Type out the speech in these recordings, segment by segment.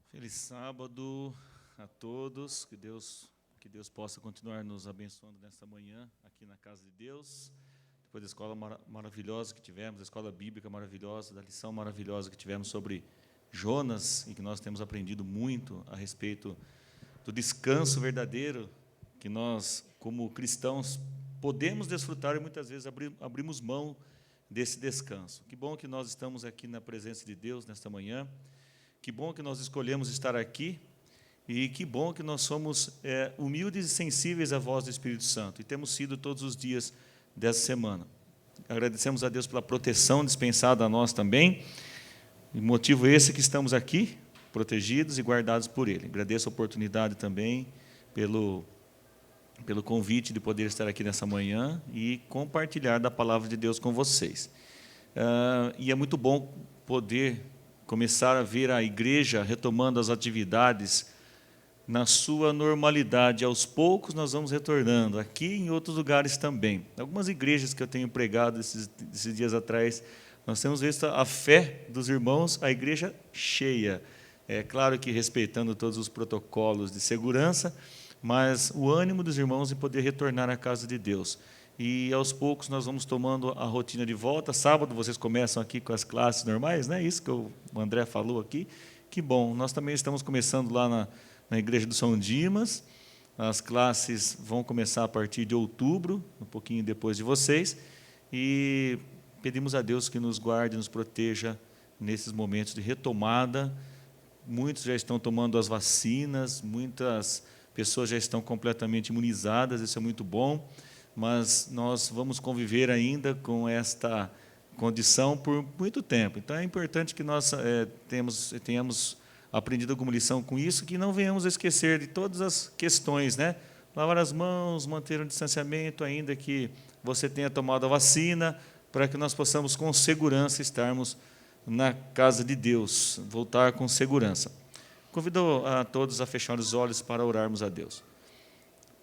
Feliz sábado a todos, que Deus possa continuar nos abençoando nesta manhã aqui na casa de Deus, depois da escola maravilhosa que tivemos, da escola bíblica maravilhosa, da lição maravilhosa que tivemos sobre Jonas, e que nós temos aprendido muito a respeito do descanso verdadeiro que nós, como cristãos, podemos desfrutar e muitas vezes abrimos mão desse descanso. Que bom que nós estamos aqui na presença de Deus nesta manhã. Que bom que nós escolhemos estar aqui e que bom que nós somos humildes e sensíveis à voz do Espírito Santo, e temos sido todos os dias dessa semana. Agradecemos a Deus pela proteção dispensada a nós também, e motivo esse que estamos aqui, protegidos e guardados por Ele. Agradeço a oportunidade também pelo convite de poder estar aqui nessa manhã e compartilhar da palavra de Deus com vocês. E é muito bom poder começar a ver a igreja retomando as atividades na sua normalidade. Aos poucos nós vamos retornando, aqui e em outros lugares também. Algumas igrejas que eu tenho pregado esses dias atrás, nós temos visto a fé dos irmãos, a igreja cheia. É claro que respeitando todos os protocolos de segurança, mas o ânimo dos irmãos em poder retornar à casa de Deus. E aos poucos nós vamos tomando a rotina de volta. Sábado vocês começam aqui com as classes normais, né? Isso que o André falou aqui. Que bom. Nós também estamos começando lá na igreja do São Dimas. As classes vão começar a partir de outubro, um pouquinho depois de vocês. E pedimos a Deus que nos guarde, nos proteja nesses momentos de retomada. Muitos já estão tomando as vacinas, muitas pessoas já estão completamente imunizadas, isso é muito bom. Mas nós vamos conviver ainda com esta condição por muito tempo. Então, é importante que nós tenhamos aprendido alguma lição com isso, que não venhamos a esquecer de todas as questões, né? Lavar as mãos, manter um distanciamento, ainda que você tenha tomado a vacina, para que nós possamos, com segurança, estarmos na casa de Deus, voltar com segurança. Convido a todos a fechar os olhos para orarmos a Deus.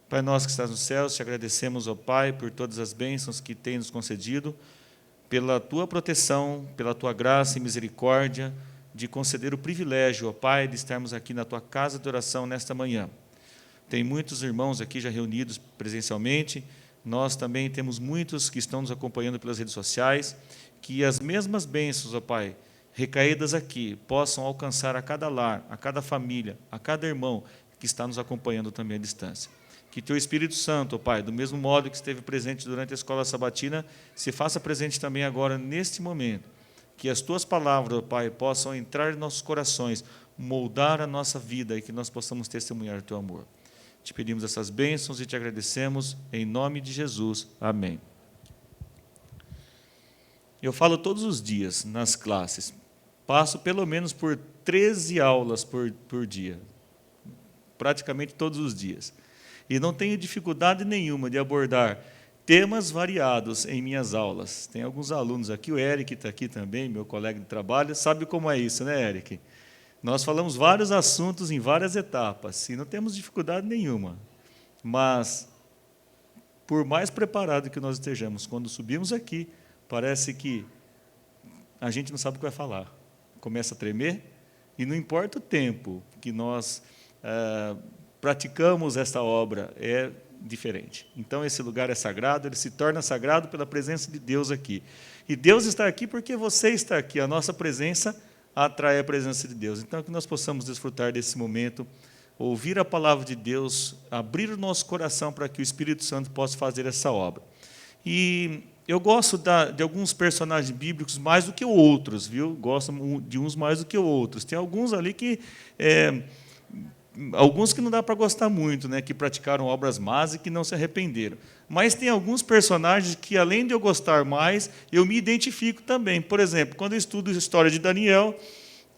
Pai nosso que estás nos céus, te agradecemos, ó Pai, por todas as bênçãos que tens nos concedido, pela tua proteção, pela tua graça e misericórdia, de conceder o privilégio, ó Pai, de estarmos aqui na tua casa de oração nesta manhã. Tem muitos irmãos aqui já reunidos presencialmente, nós também temos muitos que estão nos acompanhando pelas redes sociais, que as mesmas bênçãos, ó Pai, recaídas aqui, possam alcançar a cada lar, a cada família, a cada irmão que está nos acompanhando também à distância. Que teu Espírito Santo, ó Pai, do mesmo modo que esteve presente durante a escola sabatina, se faça presente também agora, neste momento. Que as tuas palavras, ó Pai, possam entrar em nossos corações, moldar a nossa vida e que nós possamos testemunhar o teu amor. Te pedimos essas bênçãos e te agradecemos, em nome de Jesus. Amém. Eu falo todos os dias nas classes, passo pelo menos por 13 aulas por dia, praticamente todos os dias. E não tenho dificuldade nenhuma de abordar temas variados em minhas aulas. Tem alguns alunos aqui, o Eric está aqui também, meu colega de trabalho, sabe como é isso, né, Eric? Nós falamos vários assuntos em várias etapas, e não temos dificuldade nenhuma. Mas, por mais preparado que nós estejamos, quando subimos aqui, parece que a gente não sabe o que vai falar. Começa a tremer, e não importa o tempo que nós praticamos esta obra, é diferente. Então, esse lugar é sagrado, ele se torna sagrado pela presença de Deus aqui. E Deus está aqui porque você está aqui. A nossa presença atrai a presença de Deus. Então, que nós possamos desfrutar desse momento, ouvir a palavra de Deus, abrir o nosso coração para que o Espírito Santo possa fazer essa obra. E eu gosto de alguns personagens bíblicos mais do que outros, viu? Gosto de uns mais do que outros. Tem alguns ali que alguns que não dá para gostar muito, né, que praticaram obras más e que não se arrependeram. Mas tem alguns personagens que, além de eu gostar mais, eu me identifico também. Por exemplo, quando eu estudo a história de Daniel,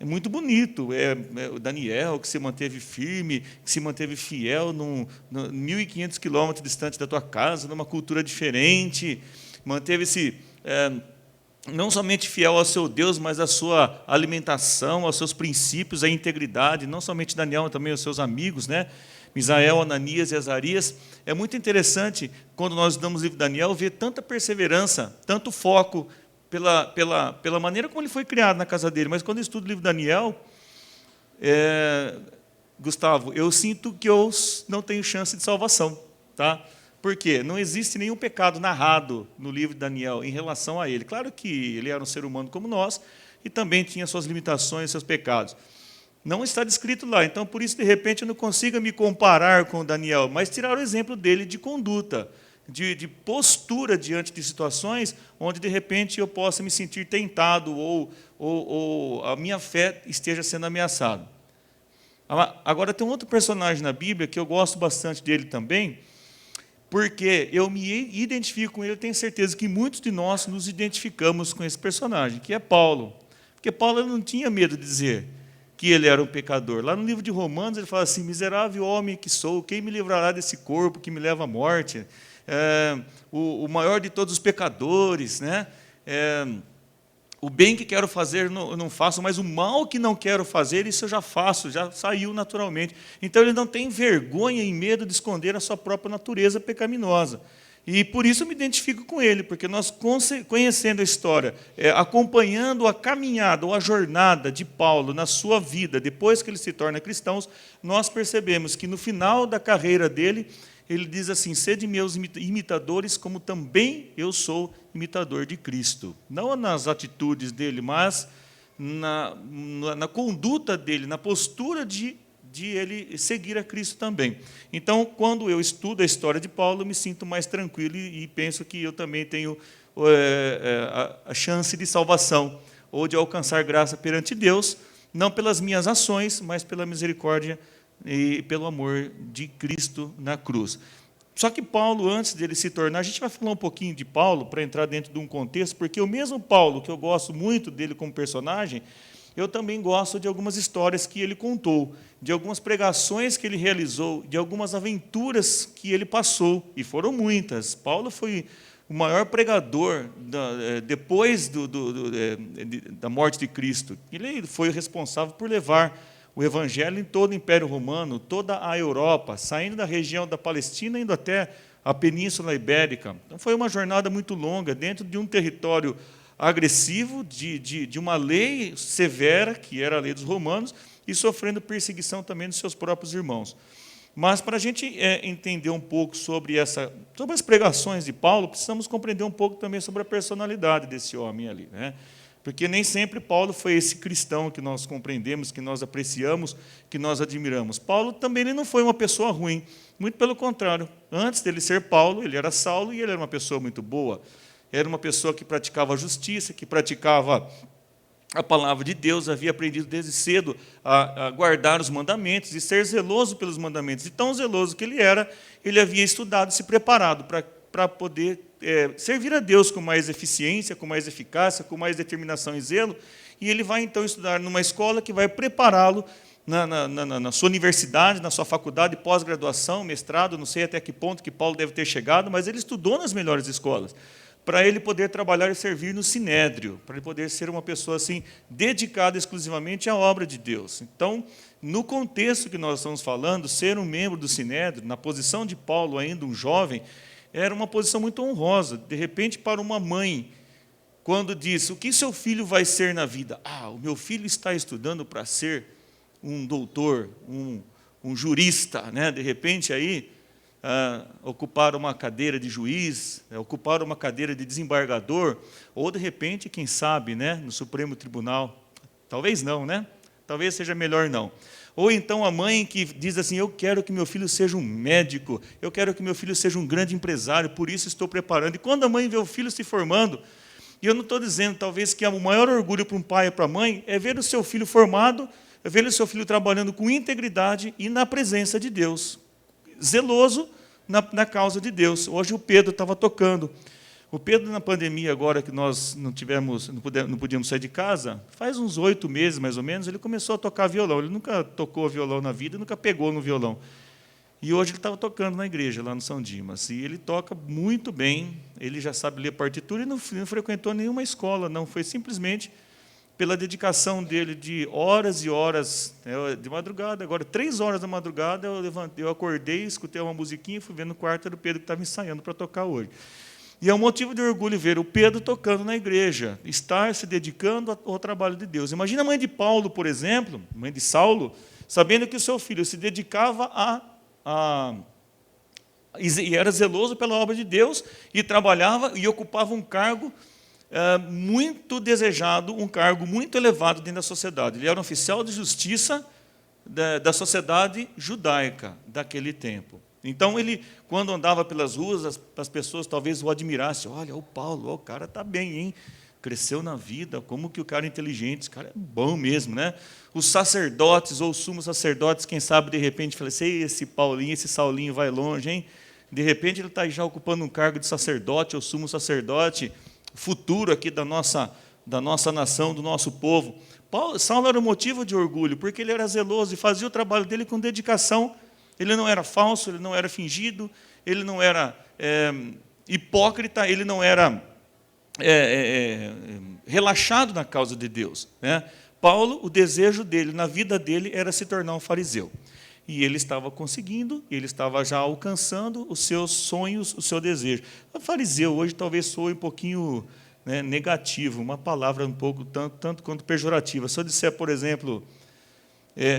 é muito bonito. O Daniel, que se manteve firme, que se manteve fiel, 1.500 quilômetros distante da tua casa, numa cultura diferente, manteve-se não somente fiel ao seu Deus, mas à sua alimentação, aos seus princípios, à integridade, não somente Daniel, mas também aos seus amigos, né? Misael, Ananias e Azarias. É muito interessante, quando nós estudamos o livro de Daniel, ver tanta perseverança, tanto foco pela maneira como ele foi criado na casa dele. Mas quando eu estudo o livro de Daniel, Gustavo, eu sinto que eu não tenho chance de salvação, tá? Por quê? Não existe nenhum pecado narrado no livro de Daniel em relação a ele. Claro que ele era um ser humano como nós e também tinha suas limitações, seus pecados. Não está descrito lá, então por isso, de repente, eu não consigo me comparar com Daniel, mas tirar o exemplo dele de conduta, de postura diante de situações onde, de repente, eu possa me sentir tentado ou a minha fé esteja sendo ameaçada. Agora, tem um outro personagem na Bíblia que eu gosto bastante dele também, porque eu me identifico com ele, eu tenho certeza que muitos de nós nos identificamos com esse personagem, que é Paulo. Porque Paulo não tinha medo de dizer que ele era um pecador. Lá no livro de Romanos, ele fala assim: miserável homem que sou, quem me livrará desse corpo que me leva à morte? O maior de todos os pecadores, né? O bem que quero fazer eu não faço, mas o mal que não quero fazer, isso eu já faço, já saiu naturalmente. Então, ele não tem vergonha e medo de esconder a sua própria natureza pecaminosa. E, por isso, eu me identifico com ele, porque nós, conhecendo a história, acompanhando a caminhada ou a jornada de Paulo na sua vida, depois que ele se torna cristão, nós percebemos que, no final da carreira dele, ele diz assim: sede meus imitadores, como também eu sou imitador de Cristo. Não nas atitudes dele, mas na conduta dele, na postura de ele seguir a Cristo também. Então, quando eu estudo a história de Paulo, eu me sinto mais tranquilo e penso que eu também tenho a chance de salvação, ou de alcançar graça perante Deus, não pelas minhas ações, mas pela misericórdia e pelo amor de Cristo na cruz. Só que Paulo, antes dele se tornar, a gente vai falar um pouquinho de Paulo, para entrar dentro de um contexto, porque o mesmo Paulo, que eu gosto muito dele como personagem, eu também gosto de algumas histórias que ele contou, de algumas pregações que ele realizou, de algumas aventuras que ele passou, e foram muitas. Paulo foi o maior pregador depois da morte de Cristo. Ele foi responsável por levar o Evangelho em todo o Império Romano, toda a Europa, saindo da região da Palestina, indo até a Península Ibérica. Então, foi uma jornada muito longa, dentro de um território agressivo, de uma lei severa, que era a lei dos romanos, e sofrendo perseguição também dos seus próprios irmãos. Mas, para a gente entender um pouco sobre as pregações de Paulo, precisamos compreender um pouco também sobre a personalidade desse homem ali, né? Porque nem sempre Paulo foi esse cristão que nós compreendemos, que nós apreciamos, que nós admiramos. Paulo também ele não foi uma pessoa ruim, muito pelo contrário. Antes dele ser Paulo, ele era Saulo e ele era uma pessoa muito boa. Era uma pessoa que praticava a justiça, que praticava a palavra de Deus, havia aprendido desde cedo a guardar os mandamentos e ser zeloso pelos mandamentos. E tão zeloso que ele havia estudado e se preparado para poder servir a Deus com mais eficiência, com mais eficácia, com mais determinação e zelo. E ele vai, então, estudar numa escola que vai prepará-lo na sua universidade, na sua faculdade, pós-graduação, mestrado, não sei até que ponto que Paulo deve ter chegado, mas ele estudou nas melhores escolas, para ele poder trabalhar e servir no Sinédrio, para ele poder ser uma pessoa assim dedicada exclusivamente à obra de Deus. Então, no contexto que nós estamos falando, ser um membro do Sinédrio, na posição de Paulo, ainda um jovem, era uma posição muito honrosa. De repente, para uma mãe, quando diz: o que seu filho vai ser na vida? O meu filho está estudando para ser um doutor, um jurista, né? De repente, aí, ocupar uma cadeira de juiz, ocupar uma cadeira de desembargador, ou, de repente, quem sabe, né, no Supremo Tribunal. Talvez não, né? Talvez seja melhor não. Ou então a mãe que diz assim: eu quero que meu filho seja um médico, eu quero que meu filho seja um grande empresário, por isso estou preparando. E quando a mãe vê o filho se formando, e eu não estou dizendo, talvez, que o maior orgulho para um pai e para a mãe é ver o seu filho formado, é ver o seu filho trabalhando com integridade e na presença de Deus, zeloso na causa de Deus. Hoje o Pedro estava tocando. O Pedro, na pandemia, agora que nós não podíamos sair de casa, faz uns 8 meses, mais ou menos, ele começou a tocar violão. Ele nunca tocou violão na vida, nunca pegou no violão. E hoje ele estava tocando na igreja, lá no São Dimas. E ele toca muito bem, ele já sabe ler partitura e não frequentou nenhuma escola, não. Foi simplesmente pela dedicação dele de horas e horas, de madrugada. Agora, 3 horas da madrugada, eu acordei, escutei uma musiquinha e fui ver no quarto, era o Pedro que estava ensaiando para tocar hoje. E é um motivo de orgulho ver o Pedro tocando na igreja, estar se dedicando ao trabalho de Deus. Imagina a mãe de Paulo, por exemplo, mãe de Saulo, sabendo que o seu filho se dedicava e era zeloso pela obra de Deus, e trabalhava e ocupava um cargo muito desejado, um cargo muito elevado dentro da sociedade. Ele era um oficial de justiça da sociedade judaica daquele tempo. Então, ele, quando andava pelas ruas, as pessoas talvez o admirassem. Olha, o Paulo, o cara está bem, hein? Cresceu na vida, como que o cara é inteligente, esse cara é bom mesmo, né? Os sacerdotes ou os sumos sacerdotes, quem sabe, de repente, falam assim, esse Paulinho, esse Saulinho vai longe, hein? De repente, ele está já ocupando um cargo de sacerdote ou sumo sacerdote, futuro aqui da nossa nação, do nosso povo. Saulo era um motivo de orgulho, porque ele era zeloso e fazia o trabalho dele com dedicação. Ele não era falso, ele não era fingido, ele não era hipócrita, ele não era relaxado na causa de Deus, né? Paulo, o desejo dele, na vida dele, era se tornar um fariseu. E ele estava conseguindo, ele estava já alcançando os seus sonhos, o seu desejo. O fariseu hoje talvez soe um pouquinho, né, negativo, uma palavra um pouco tanto quanto pejorativa. Se eu disser, por exemplo,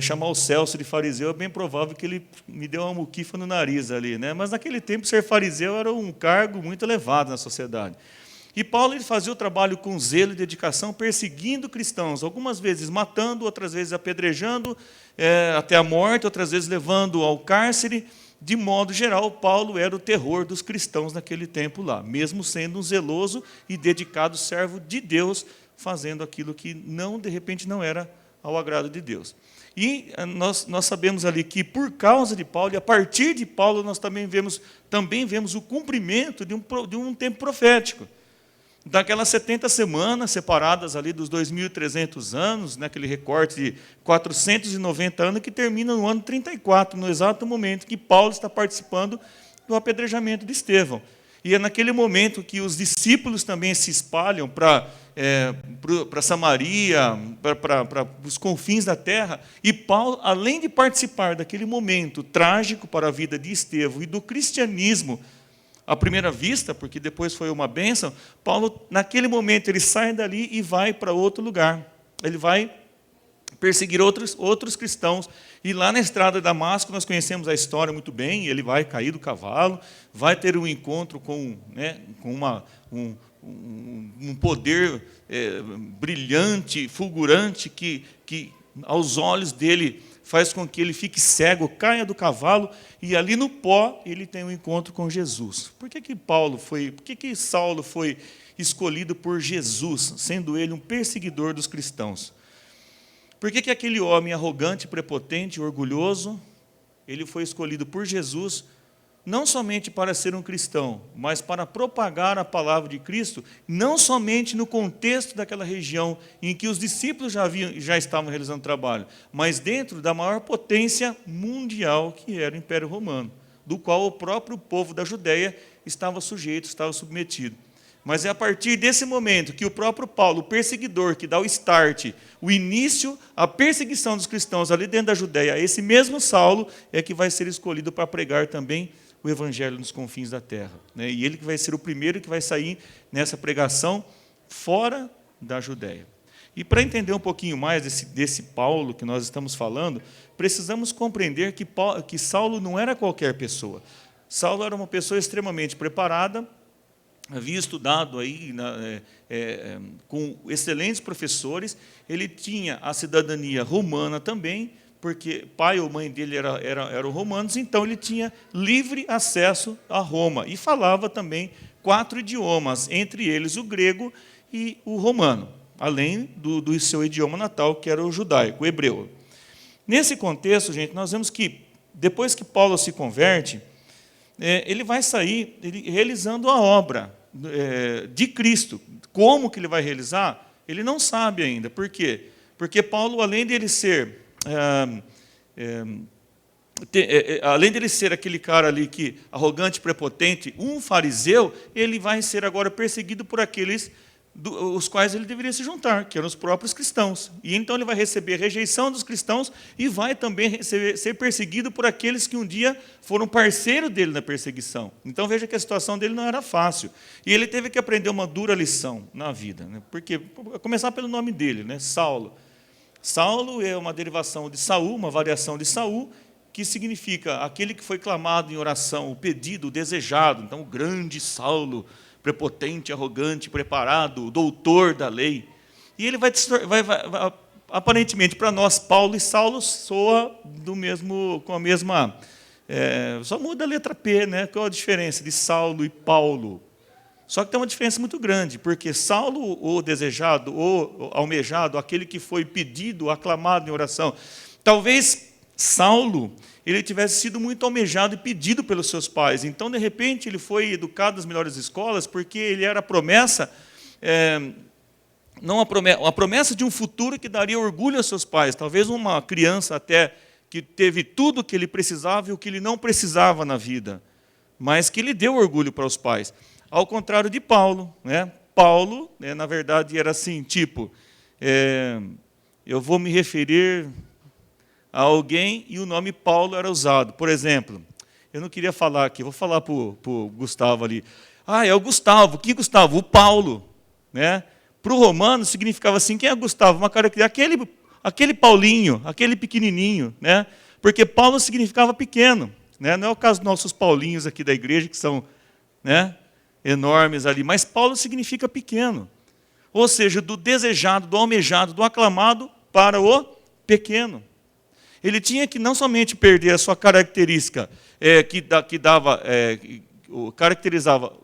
chamar o Celso de fariseu, é bem provável que ele me dê uma muquifa no nariz ali, né? Mas naquele tempo ser fariseu era um cargo muito elevado na sociedade. E Paulo, ele fazia o trabalho com zelo e dedicação, perseguindo cristãos, algumas vezes matando, outras vezes apedrejando até a morte, outras vezes levando ao cárcere. De modo geral, Paulo era o terror dos cristãos naquele tempo lá, mesmo sendo um zeloso e dedicado servo de Deus, fazendo aquilo que de repente não era ao agrado de Deus. E nós sabemos ali que, por causa de Paulo, e a partir de Paulo, nós também vemos o cumprimento de um tempo profético. Daquelas 70 semanas separadas ali dos 2.300 anos, naquele recorte de 490 anos, que termina no ano 34, no exato momento que Paulo está participando do apedrejamento de Estevão. E é naquele momento que os discípulos também se espalham para Samaria, para os confins da terra, e Paulo, além de participar daquele momento trágico para a vida de Estevão e do cristianismo, à primeira vista, porque depois foi uma bênção, Paulo, naquele momento, ele sai dali e vai para outro lugar. Ele vai perseguir outros cristãos. E lá na estrada de Damasco, nós conhecemos a história muito bem, ele vai cair do cavalo, vai ter um encontro com um poder brilhante, fulgurante, que aos olhos dele faz com que ele fique cego, caia do cavalo, e ali no pó ele tem um encontro com Jesus. Por que Saulo foi escolhido por Jesus, sendo ele um perseguidor dos cristãos? Por que aquele homem arrogante, prepotente, orgulhoso, ele foi escolhido por Jesus, não somente para ser um cristão, mas para propagar a palavra de Cristo, não somente no contexto daquela região em que os discípulos já estavam realizando trabalho, mas dentro da maior potência mundial, que era o Império Romano, do qual o próprio povo da Judéia estava sujeito, estava submetido. Mas é a partir desse momento que o próprio Paulo, o perseguidor, que dá o start, o início, a perseguição dos cristãos ali dentro da Judéia, esse mesmo Saulo é que vai ser escolhido para pregar também o evangelho nos confins da terra, né? E ele que vai ser o primeiro que vai sair nessa pregação fora da Judéia. E para entender um pouquinho mais desse Paulo que nós estamos falando, precisamos compreender que Saulo não era qualquer pessoa. Saulo era uma pessoa extremamente preparada, havia estudado aí com excelentes professores, ele tinha a cidadania romana também, porque pai ou mãe dele eram romanos, então ele tinha livre acesso a Roma, e falava também 4 idiomas, entre eles o grego e o romano, além do seu idioma natal, que era o judaico, o hebreu. Nesse contexto, gente, nós vemos que, depois que Paulo se converte, ele vai sair realizando a obra de Cristo. Como que ele vai realizar? Ele não sabe ainda. Por quê? Porque Paulo, além de ele ser aquele cara ali arrogante, prepotente, um fariseu, ele vai ser agora perseguido por aqueles os quais ele deveria se juntar, que eram os próprios cristãos. E então ele vai receber rejeição dos cristãos e vai também ser perseguido por aqueles que um dia foram parceiro dele na perseguição. Então veja que a situação dele não era fácil. E ele teve que aprender uma dura lição na vida. Né? Porque, a começar pelo nome dele, né? Saulo. Saulo é uma derivação de Saul, uma variação de Saul, que significa aquele que foi clamado em oração, o pedido, o desejado. Então, o grande Saulo, prepotente, arrogante, preparado, o doutor da lei. E ele vai aparentemente, para nós, Paulo e Saulo soa com a mesma... só muda a letra P, né? Qual a diferença de Saulo e Paulo? Só que tem uma diferença muito grande, porque Saulo, o desejado, o almejado, aquele que foi pedido, aclamado em oração, talvez Saulo, ele tivesse sido muito almejado e pedido pelos seus pais. Então, de repente, ele foi educado nas melhores escolas, porque ele era a promessa, a promessa de um futuro que daria orgulho aos seus pais. Talvez uma criança até que teve tudo o que ele precisava e o que ele não precisava na vida, mas que lhe deu orgulho para os pais. Ao contrário de Paulo, né? Paulo, na verdade, era assim, tipo, eu vou me referir a alguém e o nome Paulo era usado. Por exemplo, eu não queria falar aqui, vou falar para o Gustavo ali. É o Gustavo. Que Gustavo? O Paulo. Né? Para o romano significava assim, quem é Gustavo? Uma característica, aquele Paulinho, aquele pequenininho. Né? Porque Paulo significava pequeno. Né? Não é o caso dos nossos Paulinhos aqui da igreja, que são, né, enormes ali, mas Paulo significa pequeno. Ou seja, do desejado, do almejado, do aclamado para o pequeno. Ele tinha que não somente perder a sua característica, caracterizava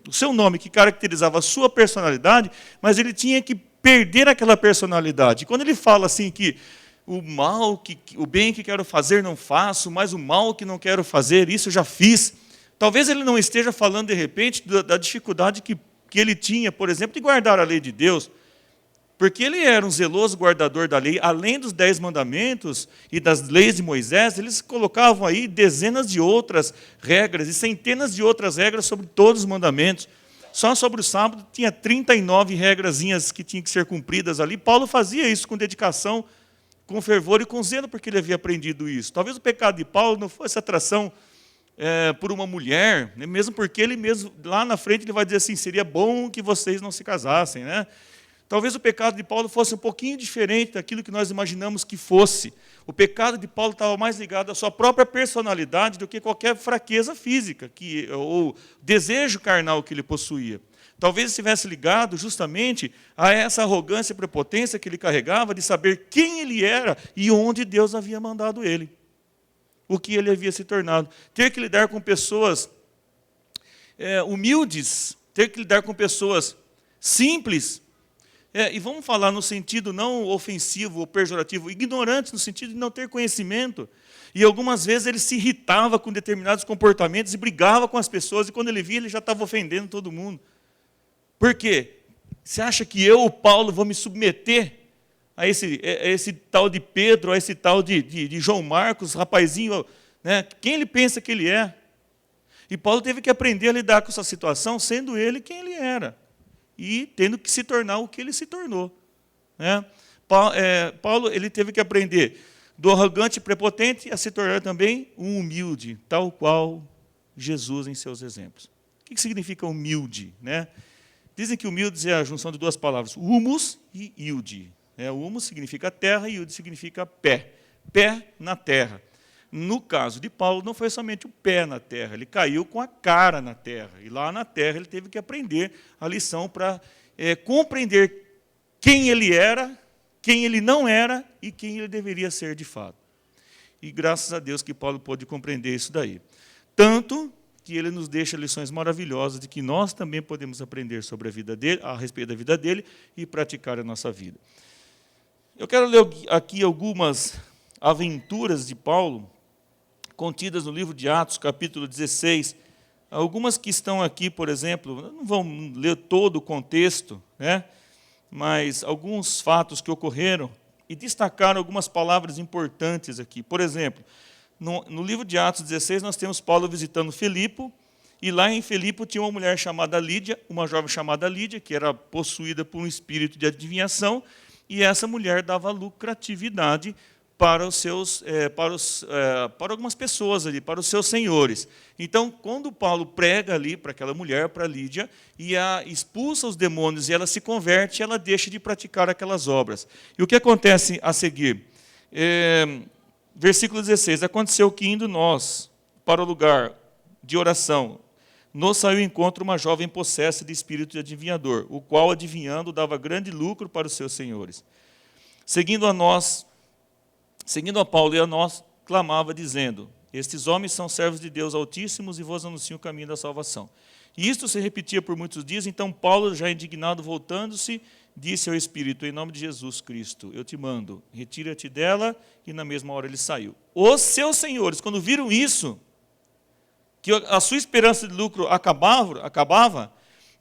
o seu nome, que caracterizava a sua personalidade, mas ele tinha que perder aquela personalidade. Quando ele fala assim que o bem que quero fazer não faço, mas o mal que não quero fazer, isso eu já fiz. Talvez ele não esteja falando, de repente, da dificuldade que ele tinha, por exemplo, de guardar a lei de Deus, porque ele era um zeloso guardador da lei. Além dos 10 mandamentos e das leis de Moisés, eles colocavam aí dezenas de outras regras e centenas de outras regras sobre todos os mandamentos. Só sobre o sábado tinha 39 regrazinhas que tinham que ser cumpridas ali. Paulo fazia isso com dedicação, com fervor e com zelo, porque ele havia aprendido isso. Talvez o pecado de Paulo não fosse atração por uma mulher, né? Mesmo porque ele mesmo, lá na frente, ele vai dizer assim, seria bom que vocês não se casassem, né? Talvez o pecado de Paulo fosse um pouquinho diferente daquilo que nós imaginamos que fosse. O pecado de Paulo estava mais ligado à sua própria personalidade do que qualquer fraqueza física, ou desejo carnal que ele possuía. Talvez estivesse ligado justamente a essa arrogância e prepotência que ele carregava de saber quem ele era e onde Deus havia mandado ele. O que ele havia se tornado. Ter que lidar com pessoas humildes, ter que lidar com pessoas simples, e vamos falar no sentido não ofensivo ou pejorativo, ignorantes no sentido de não ter conhecimento. E algumas vezes ele se irritava com determinados comportamentos e brigava com as pessoas, e quando ele via, ele já estava ofendendo todo mundo. Por quê? Você acha que eu, Paulo, vou me submeter a esse tal de Pedro, a esse tal de João Marcos, rapazinho, né? Quem ele pensa que ele é? E Paulo teve que aprender a lidar com essa situação, sendo ele quem ele era. E tendo que se tornar o que ele se tornou. Né? Paulo ele teve que aprender do arrogante e prepotente a se tornar também um humilde, tal qual Jesus em seus exemplos. O que significa humilde? Né? Dizem que humilde é a junção de duas palavras, humus e ilde. Humus significa terra e ilde significa pé. Pé na terra. No caso de Paulo, não foi somente o pé na terra, ele caiu com a cara na terra. E lá na terra ele teve que aprender a lição para compreender quem ele era, quem ele não era e quem ele deveria ser de fato. E graças a Deus que Paulo pôde compreender isso daí. Tanto que ele nos deixa lições maravilhosas de que nós também podemos aprender sobre a vida dele, a respeito da vida dele e praticar a nossa vida. Eu quero ler aqui algumas aventuras de Paulo, contidas no livro de Atos, capítulo 16. Algumas que estão aqui, por exemplo, não vão ler todo o contexto, né? Mas alguns fatos que ocorreram e destacaram algumas palavras importantes aqui. Por exemplo, no livro de Atos 16, nós temos Paulo visitando Filipe E lá em Filipe tinha uma mulher chamada Lídia, uma jovem chamada Lídia, que era possuída por um espírito de adivinhação, e essa mulher dava lucratividade para para algumas pessoas ali, para os seus senhores. Então, quando Paulo prega ali para aquela mulher, para Lídia, e a expulsa os demônios e ela se converte, ela deixa de praticar aquelas obras. E o que acontece a seguir? Versículo 16, aconteceu que indo nós para o lugar de oração, nos saiu ao encontro uma jovem possessa de espírito de adivinhador, o qual, adivinhando, dava grande lucro para os seus senhores. Seguindo a Paulo e a nós, clamava, dizendo, estes homens são servos de Deus Altíssimos e vos anunciam o caminho da salvação. E isto se repetia por muitos dias, então Paulo, já indignado, voltando-se, disse ao Espírito, em nome de Jesus Cristo, eu te mando, retira-te dela, e na mesma hora ele saiu. Os seus senhores, quando viram isso, que a sua esperança de lucro acabava,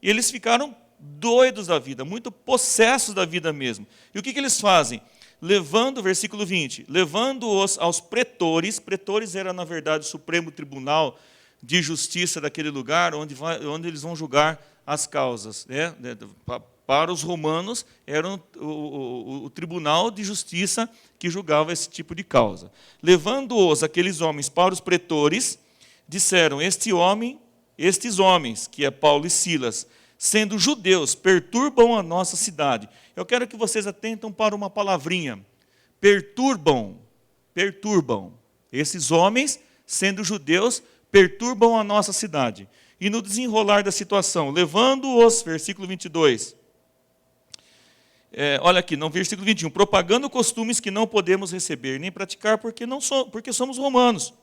eles ficaram doidos da vida, muito possessos da vida mesmo. E o que eles fazem? Levando, versículo 20, levando-os aos pretores era, na verdade, o Supremo Tribunal de Justiça daquele lugar, onde eles vão julgar as causas. Para os romanos, era o Tribunal de Justiça que julgava esse tipo de causa. Levando-os, aqueles homens, para os pretores, disseram, estes homens, que é Paulo e Silas, sendo judeus, perturbam a nossa cidade. Eu quero que vocês atentam para uma palavrinha. Perturbam. Esses homens, sendo judeus, perturbam a nossa cidade. E no desenrolar da situação, levando-os, versículo 22, olha aqui, no versículo 21, propagando costumes que não podemos receber nem praticar porque somos romanos.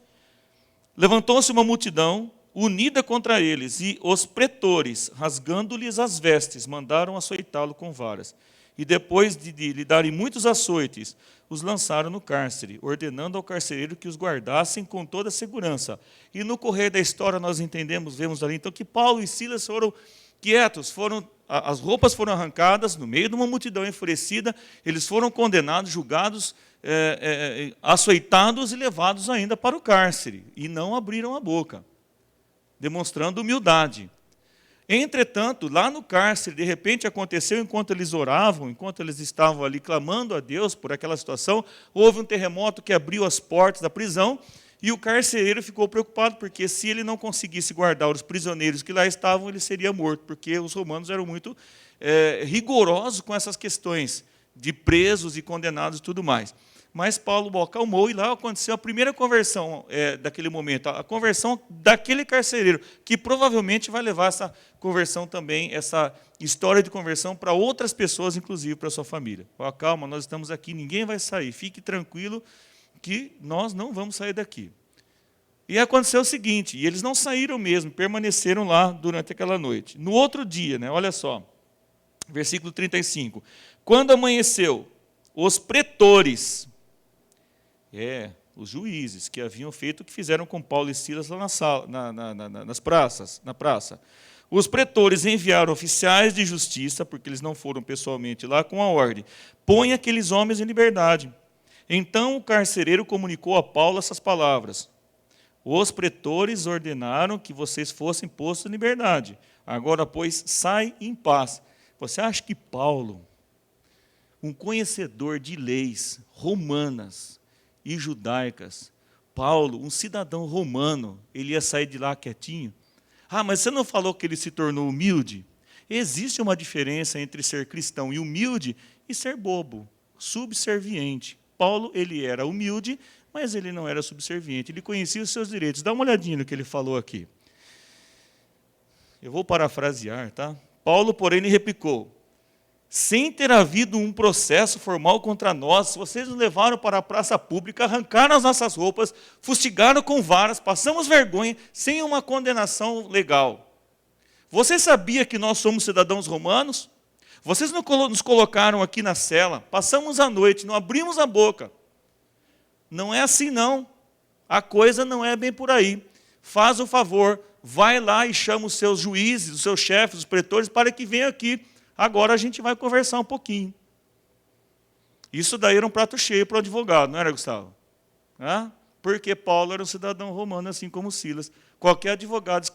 Levantou-se uma multidão unida contra eles, e os pretores, rasgando-lhes as vestes, mandaram açoitá-lo com varas. E depois de lhe darem muitos açoites, os lançaram no cárcere, ordenando ao carcereiro que os guardassem com toda a segurança. E no correr da história nós vemos ali então que Paulo e Silas foram quietos, as roupas foram arrancadas no meio de uma multidão enfurecida, eles foram condenados, julgados, açoitados e levados ainda para o cárcere, e não abriram a boca, demonstrando humildade. Entretanto, lá no cárcere, de repente aconteceu, enquanto eles oravam, enquanto eles estavam ali clamando a Deus por aquela situação, houve um terremoto que abriu as portas da prisão, e o carcereiro ficou preocupado, porque se ele não conseguisse guardar os prisioneiros que lá estavam, ele seria morto, porque os romanos eram muito rigorosos com essas questões de presos e condenados e tudo mais. Mas Paulo o acalmou, e lá aconteceu a primeira conversão daquele momento, a conversão daquele carcereiro, que provavelmente vai levar essa conversão também, essa história de conversão para outras pessoas, inclusive para a sua família. Calma, nós estamos aqui, ninguém vai sair, fique tranquilo que nós não vamos sair daqui. E aconteceu o seguinte, e eles não saíram mesmo, permaneceram lá durante aquela noite. No outro dia, olha só, versículo 35, quando amanheceu, os pretores, os juízes que haviam feito o que fizeram com Paulo e Silas lá na praça. Os pretores enviaram oficiais de justiça, porque eles não foram pessoalmente lá, com a ordem, põe aqueles homens em liberdade. Então o carcereiro comunicou a Paulo essas palavras, os pretores ordenaram que vocês fossem postos em liberdade, agora, pois, sai em paz. Você acha que Paulo, um conhecedor de leis romanas e judaicas, Paulo, um cidadão romano, ele ia sair de lá quietinho? Mas você não falou que ele se tornou humilde? Existe uma diferença entre ser cristão e humilde e ser bobo, subserviente. Paulo, ele era humilde, mas ele não era subserviente, ele conhecia os seus direitos. Dá uma olhadinha no que ele falou aqui. Eu vou parafrasear, tá? Paulo, porém, lhe replicou, sem ter havido um processo formal contra nós, vocês nos levaram para a praça pública, arrancaram as nossas roupas, fustigaram com varas, passamos vergonha, sem uma condenação legal. Você sabia que nós somos cidadãos romanos? Vocês nos colocaram aqui na cela, passamos a noite, não abrimos a boca. Não é assim, não. A coisa não é bem por aí. Faz o favor, vai lá e chama os seus juízes, os seus chefes, os pretores, para que venham aqui. Agora a gente vai conversar um pouquinho. Isso daí era um prato cheio para o advogado, não era, Gustavo? porque Paulo era um cidadão romano, assim como Silas. Qualquer advogado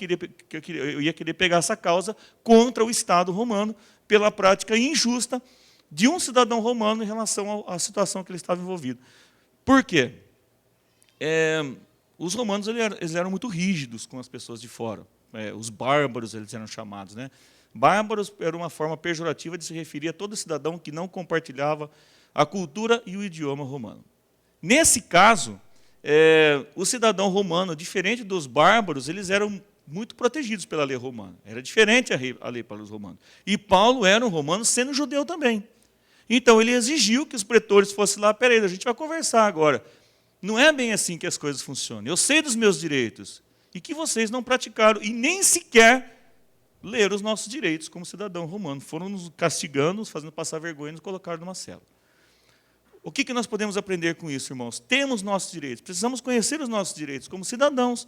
ia querer pegar essa causa contra o Estado romano pela prática injusta de um cidadão romano em relação à situação que ele estava envolvido. Por quê? Os romanos eles eram muito rígidos com as pessoas de fora. Os bárbaros, eles eram chamados, né? Bárbaros era uma forma pejorativa de se referir a todo cidadão que não compartilhava a cultura e o idioma romano. Nesse caso, o cidadão romano, diferente dos bárbaros, eles eram muito protegidos pela lei romana. Era diferente a lei para os romanos. E Paulo era um romano, sendo judeu também. Então, ele exigiu que os pretores fossem lá. Peraí, a gente vai conversar agora. Não é bem assim que as coisas funcionam. Eu sei dos meus direitos, e que vocês não praticaram, e nem sequer leram os nossos direitos como cidadão romano. Foram nos castigando, nos fazendo passar vergonha e nos colocaram numa cela. O que nós podemos aprender com isso, irmãos? Temos nossos direitos, precisamos conhecer os nossos direitos como cidadãos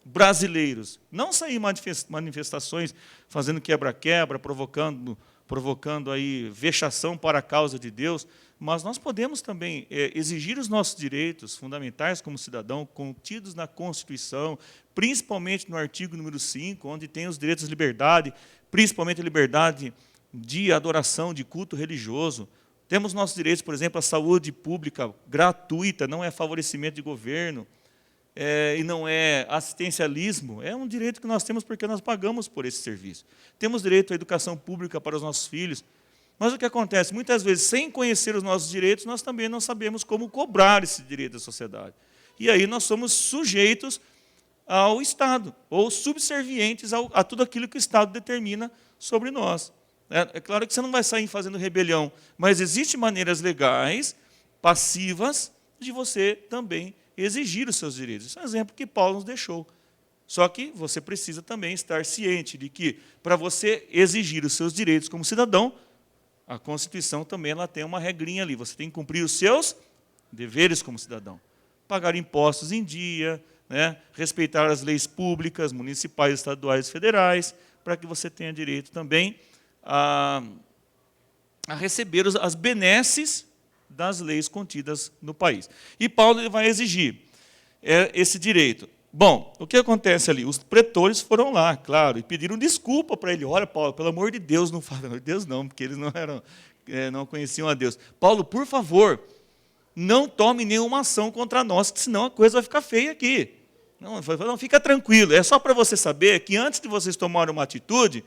brasileiros. Não sair manifestações fazendo quebra-quebra, provocando aí vexação para a causa de Deus, mas nós podemos também exigir os nossos direitos fundamentais como cidadão, contidos na Constituição, principalmente no artigo número 5, onde tem os direitos de liberdade, principalmente a liberdade de adoração, de culto religioso. Temos nossos direitos, por exemplo, à saúde pública gratuita, não é favorecimento de governo, e não é assistencialismo, é um direito que nós temos porque nós pagamos por esse serviço. Temos direito à educação pública para os nossos filhos, mas o que acontece? Muitas vezes, sem conhecer os nossos direitos, nós também não sabemos como cobrar esse direito da sociedade. E aí nós somos sujeitos ao Estado, ou subservientes a tudo aquilo que o Estado determina sobre nós. É claro que você não vai sair fazendo rebelião, mas existem maneiras legais, passivas, de você também exigir os seus direitos. Esse é um exemplo que Paulo nos deixou. Só que você precisa também estar ciente de que, para você exigir os seus direitos como cidadão, a Constituição também ela tem uma regrinha ali. Você tem que cumprir os seus deveres como cidadão. Pagar impostos em dia, né? Respeitar as leis públicas, municipais, estaduais e federais, para que você tenha direito também a receber as benesses das leis contidas no país. E Paulo ele vai exigir esse direito. Bom, o que acontece ali? Os pretores foram lá, claro, e pediram desculpa para ele. Olha, Paulo, pelo amor de Deus, não fala, pelo amor de Deus não, porque eles não conheciam a Deus. Paulo, por favor, não tome nenhuma ação contra nós, que senão a coisa vai ficar feia aqui. Não, fica tranquilo, é só para você saber que antes de vocês tomarem uma atitude,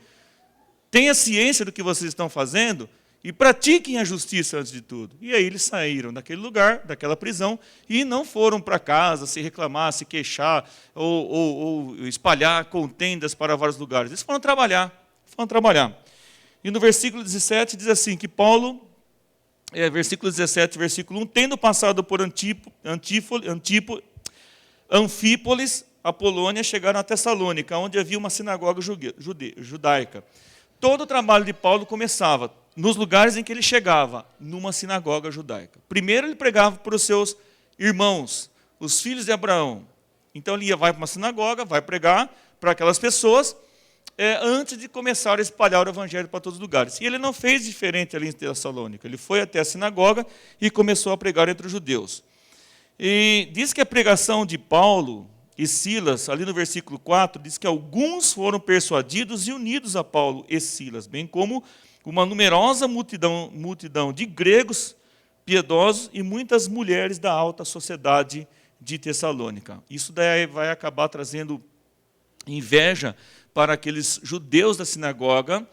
tenha ciência do que vocês estão fazendo e pratiquem a justiça antes de tudo. E aí eles saíram daquele lugar, daquela prisão, e não foram para casa se reclamar, se queixar, ou espalhar contendas para vários lugares. Eles foram trabalhar. E no versículo 17 diz assim, que Paulo, versículo 17, versículo 1, tendo passado por Anfípolis, a Polônia, chegaram a Tessalônica, onde havia uma sinagoga judaica. Todo o trabalho de Paulo começava nos lugares em que ele chegava, numa sinagoga judaica. Primeiro ele pregava para os seus irmãos, os filhos de Abraão. Então ele vai para uma sinagoga, vai pregar para aquelas pessoas, antes de começar a espalhar o evangelho para todos os lugares. E ele não fez diferente ali em Tessalônica. Ele foi até a sinagoga e começou a pregar entre os judeus. E diz que a pregação de Paulo e Silas, ali no versículo 4, diz que alguns foram persuadidos e unidos a Paulo e Silas, bem como uma numerosa multidão de gregos piedosos e muitas mulheres da alta sociedade de Tessalônica. Isso daí vai acabar trazendo inveja para aqueles judeus da sinagoga,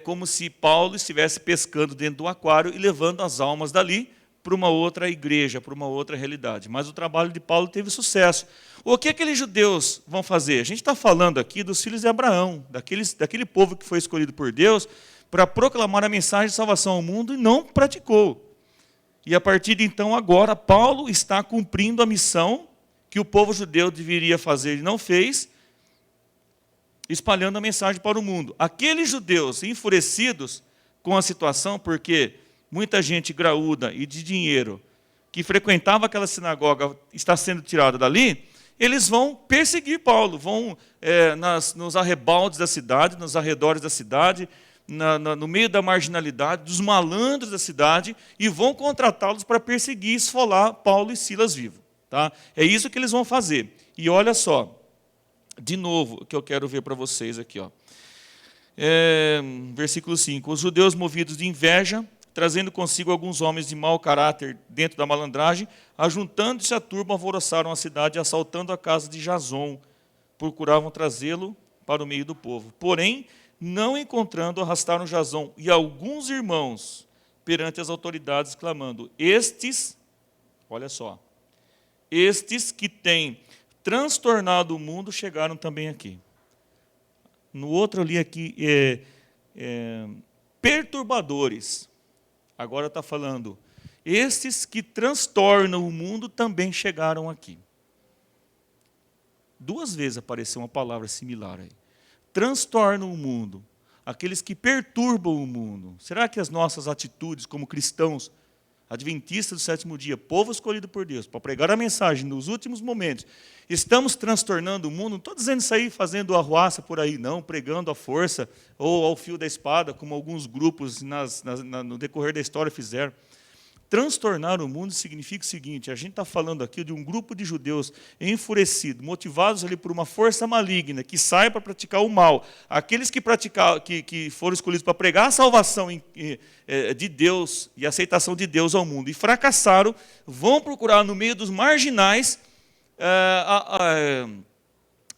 como se Paulo estivesse pescando dentro do aquário e levando as almas dali para uma outra igreja, para uma outra realidade. Mas o trabalho de Paulo teve sucesso. O que aqueles judeus vão fazer? A gente está falando aqui dos filhos de Abraão, daquele povo que foi escolhido por Deus para proclamar a mensagem de salvação ao mundo e não praticou. E a partir de então, agora, Paulo está cumprindo a missão que o povo judeu deveria fazer e não fez, espalhando a mensagem para o mundo. Aqueles judeus enfurecidos com a situação, porque muita gente graúda e de dinheiro que frequentava aquela sinagoga está sendo tirada dali, eles vão perseguir Paulo, vão nos arrebaldes da cidade, nos arredores da cidade, no meio da marginalidade, dos malandros da cidade, e vão contratá-los para perseguir e esfolar Paulo e Silas vivos. Tá? É isso que eles vão fazer. E olha só, de novo, o que eu quero ver para vocês aqui. Ó. Versículo 5. Os judeus, movidos de inveja, trazendo consigo alguns homens de mau caráter dentro da malandragem, ajuntando-se à turma, alvoroçaram a cidade, assaltando a casa de Jason, procuravam trazê-lo para o meio do povo. Porém, não encontrando, arrastaram Jason e alguns irmãos perante as autoridades, clamando: estes, olha só, estes que têm transtornado o mundo chegaram também aqui. No outro eu li aqui, perturbadores. Agora está falando, estes que transtornam o mundo também chegaram aqui. 2 vezes apareceu uma palavra similar aí. Transtornam o mundo. Aqueles que perturbam o mundo. Será que as nossas atitudes como cristãos, adventistas do 7º dia, povo escolhido por Deus, para pregar a mensagem nos últimos momentos, estamos transtornando o mundo? Não estou dizendo isso aí fazendo arruaça por aí, não, pregando à força ou ao fio da espada, como alguns grupos no decorrer da história fizeram. Transtornar o mundo significa o seguinte: a gente está falando aqui de um grupo de judeus enfurecidos, motivados ali por uma força maligna, que sai para praticar o mal. Aqueles que foram escolhidos para pregar a salvação de Deus e a aceitação de Deus ao mundo e fracassaram, vão procurar no meio dos marginais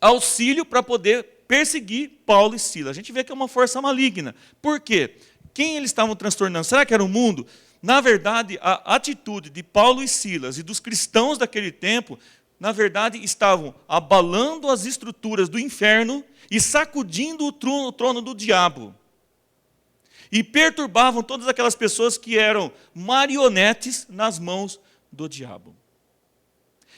auxílio para poder perseguir Paulo e Silas. A gente vê que é uma força maligna. Por quê? Quem eles estavam transtornando? Será que era o mundo? Na verdade, a atitude de Paulo e Silas e dos cristãos daquele tempo, na verdade, estavam abalando as estruturas do inferno e sacudindo o trono do diabo. E perturbavam todas aquelas pessoas que eram marionetes nas mãos do diabo.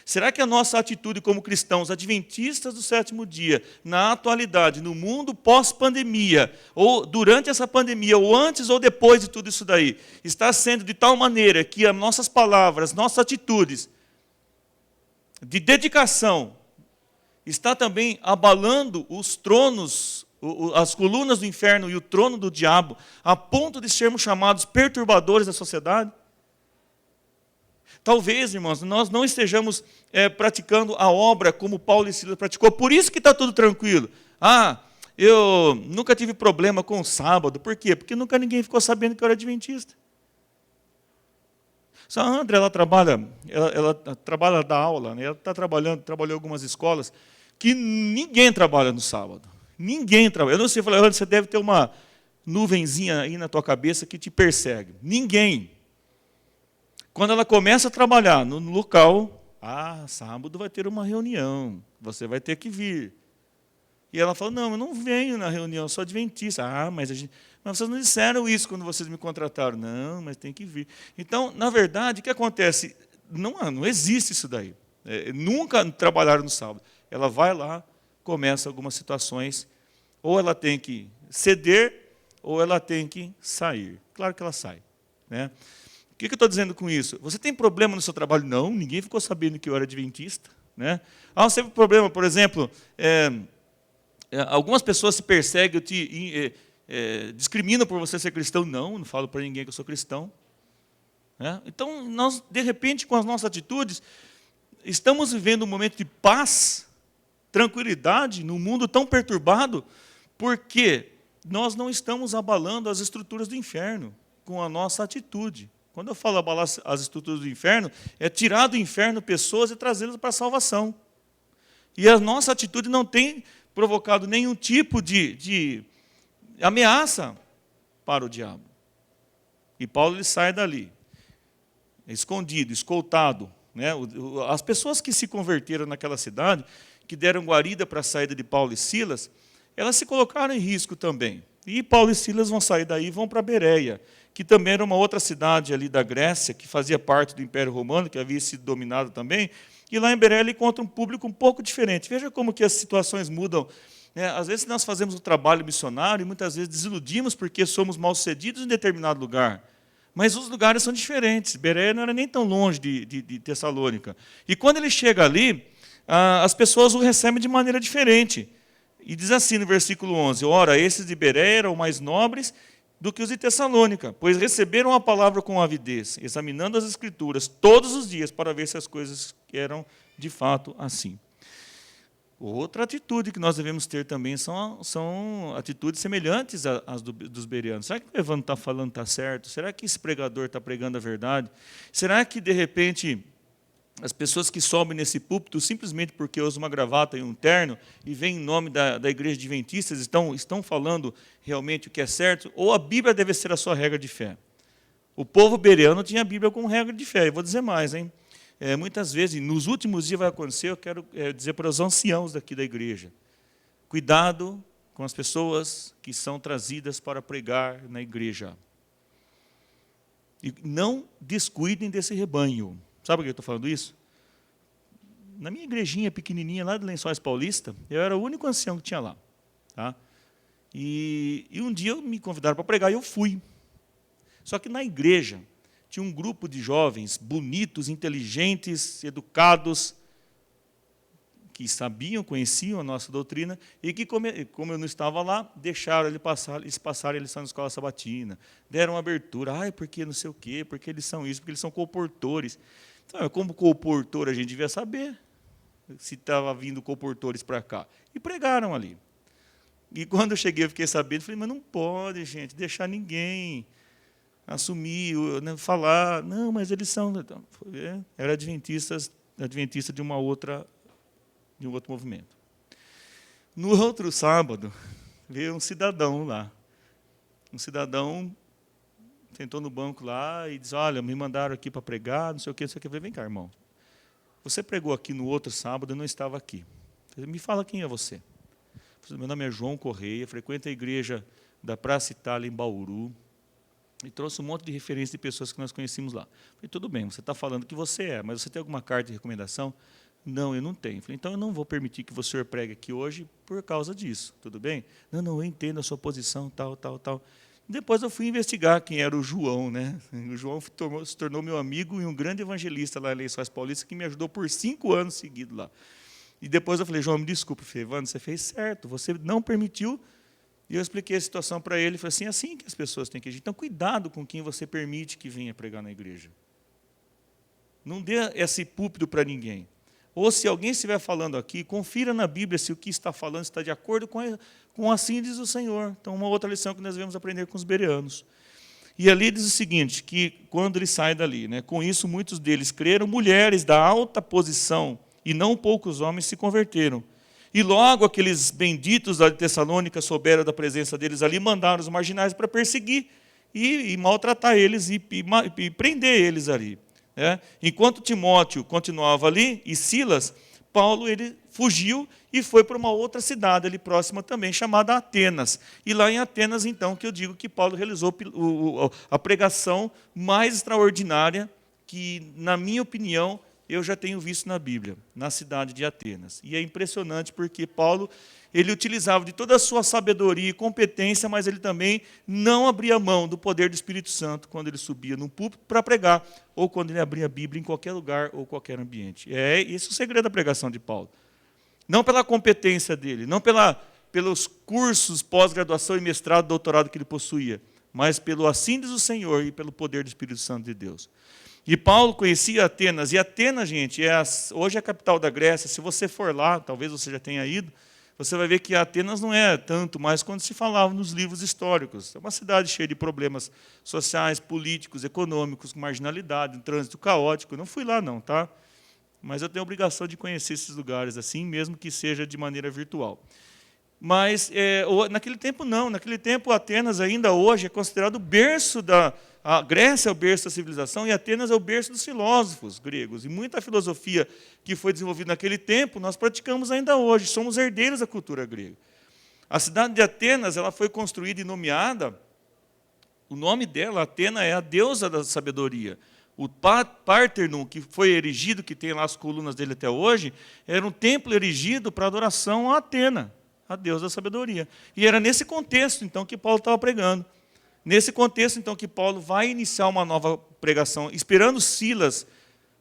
Será que a nossa atitude como cristãos adventistas do 7º dia, na atualidade, no mundo pós-pandemia, ou durante essa pandemia, ou antes ou depois de tudo isso daí, está sendo de tal maneira que as nossas palavras, nossas atitudes de dedicação, está também abalando os tronos, as colunas do inferno e o trono do diabo, a ponto de sermos chamados perturbadores da sociedade? Talvez, irmãos, nós não estejamos praticando a obra como Paulo e Silas praticou. Por isso que está tudo tranquilo. Eu nunca tive problema com o sábado. Por quê? Porque nunca ninguém ficou sabendo que eu era adventista. Só a André, ela trabalha da aula, né? Ela trabalhou em algumas escolas que ninguém trabalha no sábado. Ninguém trabalha. Eu não sei, eu falei: você deve ter uma nuvenzinha aí na tua cabeça que te persegue. Ninguém. Quando ela começa a trabalhar no local, sábado vai ter uma reunião, você vai ter que vir. E ela fala: não, eu não venho na reunião, eu sou adventista. Mas vocês não disseram isso quando vocês me contrataram. Não, mas tem que vir. Então, na verdade, o que acontece? Não existe isso daí. Nunca trabalharam no sábado. Ela vai lá, começa algumas situações, ou ela tem que ceder, ou ela tem que sair. Claro que ela sai, né? O que eu estou dizendo com isso? Você tem problema no seu trabalho? Não, ninguém ficou sabendo que eu era adventista. Né? Você teve problema, por exemplo, algumas pessoas se perseguem, discriminam por você ser cristão. Não falo para ninguém que eu sou cristão. Né? Então, nós, de repente, com as nossas atitudes, estamos vivendo um momento de paz, tranquilidade, num mundo tão perturbado, porque nós não estamos abalando as estruturas do inferno com a nossa atitude. Quando eu falo abalar as estruturas do inferno, é tirar do inferno pessoas e trazê-las para a salvação. E a nossa atitude não tem provocado nenhum tipo de ameaça para o diabo. E Paulo ele sai dali, escondido, escoltado. Né? As pessoas que se converteram naquela cidade, que deram guarida para a saída de Paulo e Silas, elas se colocaram em risco também. E Paulo e Silas vão sair daí e vão para Bereia, que também era uma outra cidade ali da Grécia, que fazia parte do Império Romano, que havia sido dominado também, e lá em Bereia ele encontra um público um pouco diferente. Veja como que as situações mudam. Às vezes nós fazemos o trabalho missionário e muitas vezes desiludimos porque somos mal-sucedidos em determinado lugar. Mas os lugares são diferentes. Bereia não era nem tão longe de Tessalônica. E quando ele chega ali, as pessoas o recebem de maneira diferente. E diz assim no versículo 11, ora, esses de Bereia eram mais nobres do que os de Tessalônica, pois receberam a palavra com avidez, examinando as Escrituras todos os dias para ver se as coisas eram de fato assim. Outra atitude que nós devemos ter também são atitudes semelhantes às dos bereanos. Será que o Evandro está falando está certo? Será que esse pregador está pregando a verdade? Será que, de repente, as pessoas que sobem nesse púlpito, simplesmente porque usam uma gravata e um terno, e vêm em nome da igreja adventistas, estão falando realmente o que é certo? Ou a Bíblia deve ser a sua regra de fé? O povo bereano tinha a Bíblia como regra de fé. Eu vou dizer mais, hein? Muitas vezes, nos últimos dias vai acontecer, eu quero dizer para os anciãos daqui da igreja, cuidado com as pessoas que são trazidas para pregar na igreja. E não descuidem desse rebanho. Sabe por que eu estou falando isso? Na minha igrejinha pequenininha, lá de Lençóis Paulista, eu era o único ancião que tinha lá. Tá? E um dia me convidaram para pregar e eu fui. Só que na igreja tinha um grupo de jovens bonitos, inteligentes, educados, que sabiam, conheciam a nossa doutrina, e que, como eu não estava lá, deixaram eles passarem a lição na escola sabatina, deram abertura, porque não sei o quê, porque eles são isso, porque eles são comportores. Então, como comportor, a gente devia saber se estava vindo comportores para cá. E pregaram ali. E quando eu cheguei, eu fiquei sabendo, falei, mas não pode, gente, deixar ninguém assumir, falar, não, mas eles são... Era adventista de um outro movimento. No outro sábado, veio um cidadão lá. Um cidadão sentou no banco lá e disse, olha, me mandaram aqui para pregar, não sei o que, não sei o que. Eu falei, vem cá, irmão. Você pregou aqui no outro sábado, eu não estava aqui. Falei, me fala quem é você. Falei, meu nome é João Correia, frequento a igreja da Praça Itália, em Bauru. E trouxe um monte de referências de pessoas que nós conhecemos lá. Falei, tudo bem, você está falando que você é, mas você tem alguma carta de recomendação? Não, eu não tenho. Falei, então eu não vou permitir que o senhor pregue aqui hoje por causa disso, tudo bem? Não, eu entendo a sua posição, tal. Depois eu fui investigar quem era o João, né? O João se tornou meu amigo e um grande evangelista lá em Lençóis Paulista, que me ajudou por 5 anos seguidos lá. E depois eu falei, João, me desculpe, Evandro, você fez certo, você não permitiu. E eu expliquei a situação para ele, falei assim que as pessoas têm que agir. Então, cuidado com quem você permite que venha pregar na igreja. Não dê esse púlpito para ninguém. Ou se alguém estiver falando aqui, confira na Bíblia se o que está falando está de acordo com assim diz o Senhor. Então, uma outra lição que nós devemos aprender com os bereanos. E ali diz o seguinte, que quando ele sai dali, com isso muitos deles creram, mulheres da alta posição, e não poucos homens se converteram. E logo aqueles benditos da Tessalônica souberam da presença deles ali, mandaram os marginais para perseguir e maltratar eles e prender eles ali. Enquanto Timóteo continuava ali, e Silas, Paulo ele fugiu e foi para uma outra cidade ali próxima também, chamada Atenas. E lá em Atenas, então, que eu digo que Paulo realizou a pregação mais extraordinária que, na minha opinião, eu já tenho visto na Bíblia, na cidade de Atenas. E é impressionante porque Paulo, ele utilizava de toda a sua sabedoria e competência, mas ele também não abria mão do poder do Espírito Santo quando ele subia num púlpito para pregar, ou quando ele abria a Bíblia em qualquer lugar ou qualquer ambiente. Esse é o segredo da pregação de Paulo. Não pela competência dele, não pelos cursos, pós-graduação e mestrado, doutorado que ele possuía, mas pelo assim diz o Senhor e pelo poder do Espírito Santo de Deus. E Paulo conhecia Atenas, e Atenas, gente, hoje é a capital da Grécia. Se você for lá, talvez você já tenha ido, você vai ver que Atenas não é tanto mais quando se falava nos livros históricos. É uma cidade cheia de problemas sociais, políticos, econômicos, marginalidade, um trânsito caótico. Eu não fui lá não, tá? Mas eu tenho a obrigação de conhecer esses lugares assim, mesmo que seja de maneira virtual. Mas naquele tempo não, naquele tempo Atenas ainda hoje é considerado o berço a Grécia é o berço da civilização e Atenas é o berço dos filósofos gregos. E muita filosofia que foi desenvolvida naquele tempo, nós praticamos ainda hoje, somos herdeiros da cultura grega. A cidade de Atenas ela foi construída e nomeada, o nome dela, Atena, é a deusa da sabedoria. O Parthenon, que foi erigido, que tem lá as colunas dele até hoje, era um templo erigido para adoração a Atena, a deusa da sabedoria. E era nesse contexto, então, que Paulo estava pregando. Nesse contexto, então, que Paulo vai iniciar uma nova pregação. Esperando Silas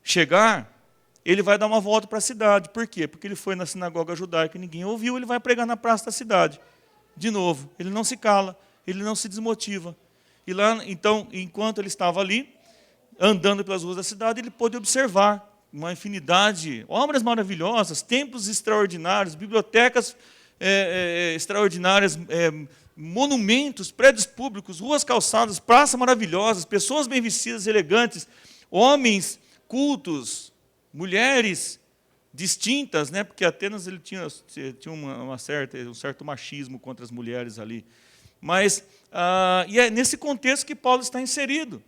chegar, ele vai dar uma volta para a cidade. Por quê? Porque ele foi na sinagoga judaica e ninguém ouviu, ele vai pregar na praça da cidade. De novo, ele não se cala, ele não se desmotiva. E lá, então, enquanto ele estava ali, andando pelas ruas da cidade, ele pôde observar uma infinidade, obras maravilhosas, templos extraordinários, bibliotecas extraordinárias, monumentos, prédios públicos, ruas calçadas, praças maravilhosas, pessoas bem vestidas, elegantes, homens cultos, mulheres distintas, né? Porque Atenas ele tinha um certo machismo contra as mulheres ali. Mas e é nesse contexto que Paulo está inserido.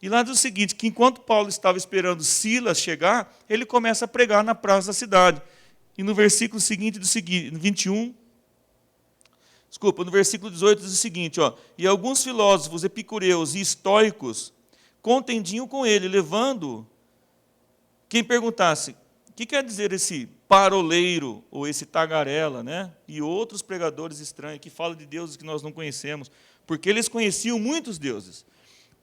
E lá diz o seguinte, que enquanto Paulo estava esperando Silas chegar, ele começa a pregar na praça da cidade. E no versículo seguinte, no 21, no versículo 18 diz o seguinte, e alguns filósofos epicureus e estoicos contendiam com ele, levando quem perguntasse, o que quer dizer esse paroleiro, ou esse tagarela, né? E outros pregadores estranhos que falam de deuses que nós não conhecemos, porque eles conheciam muitos deuses.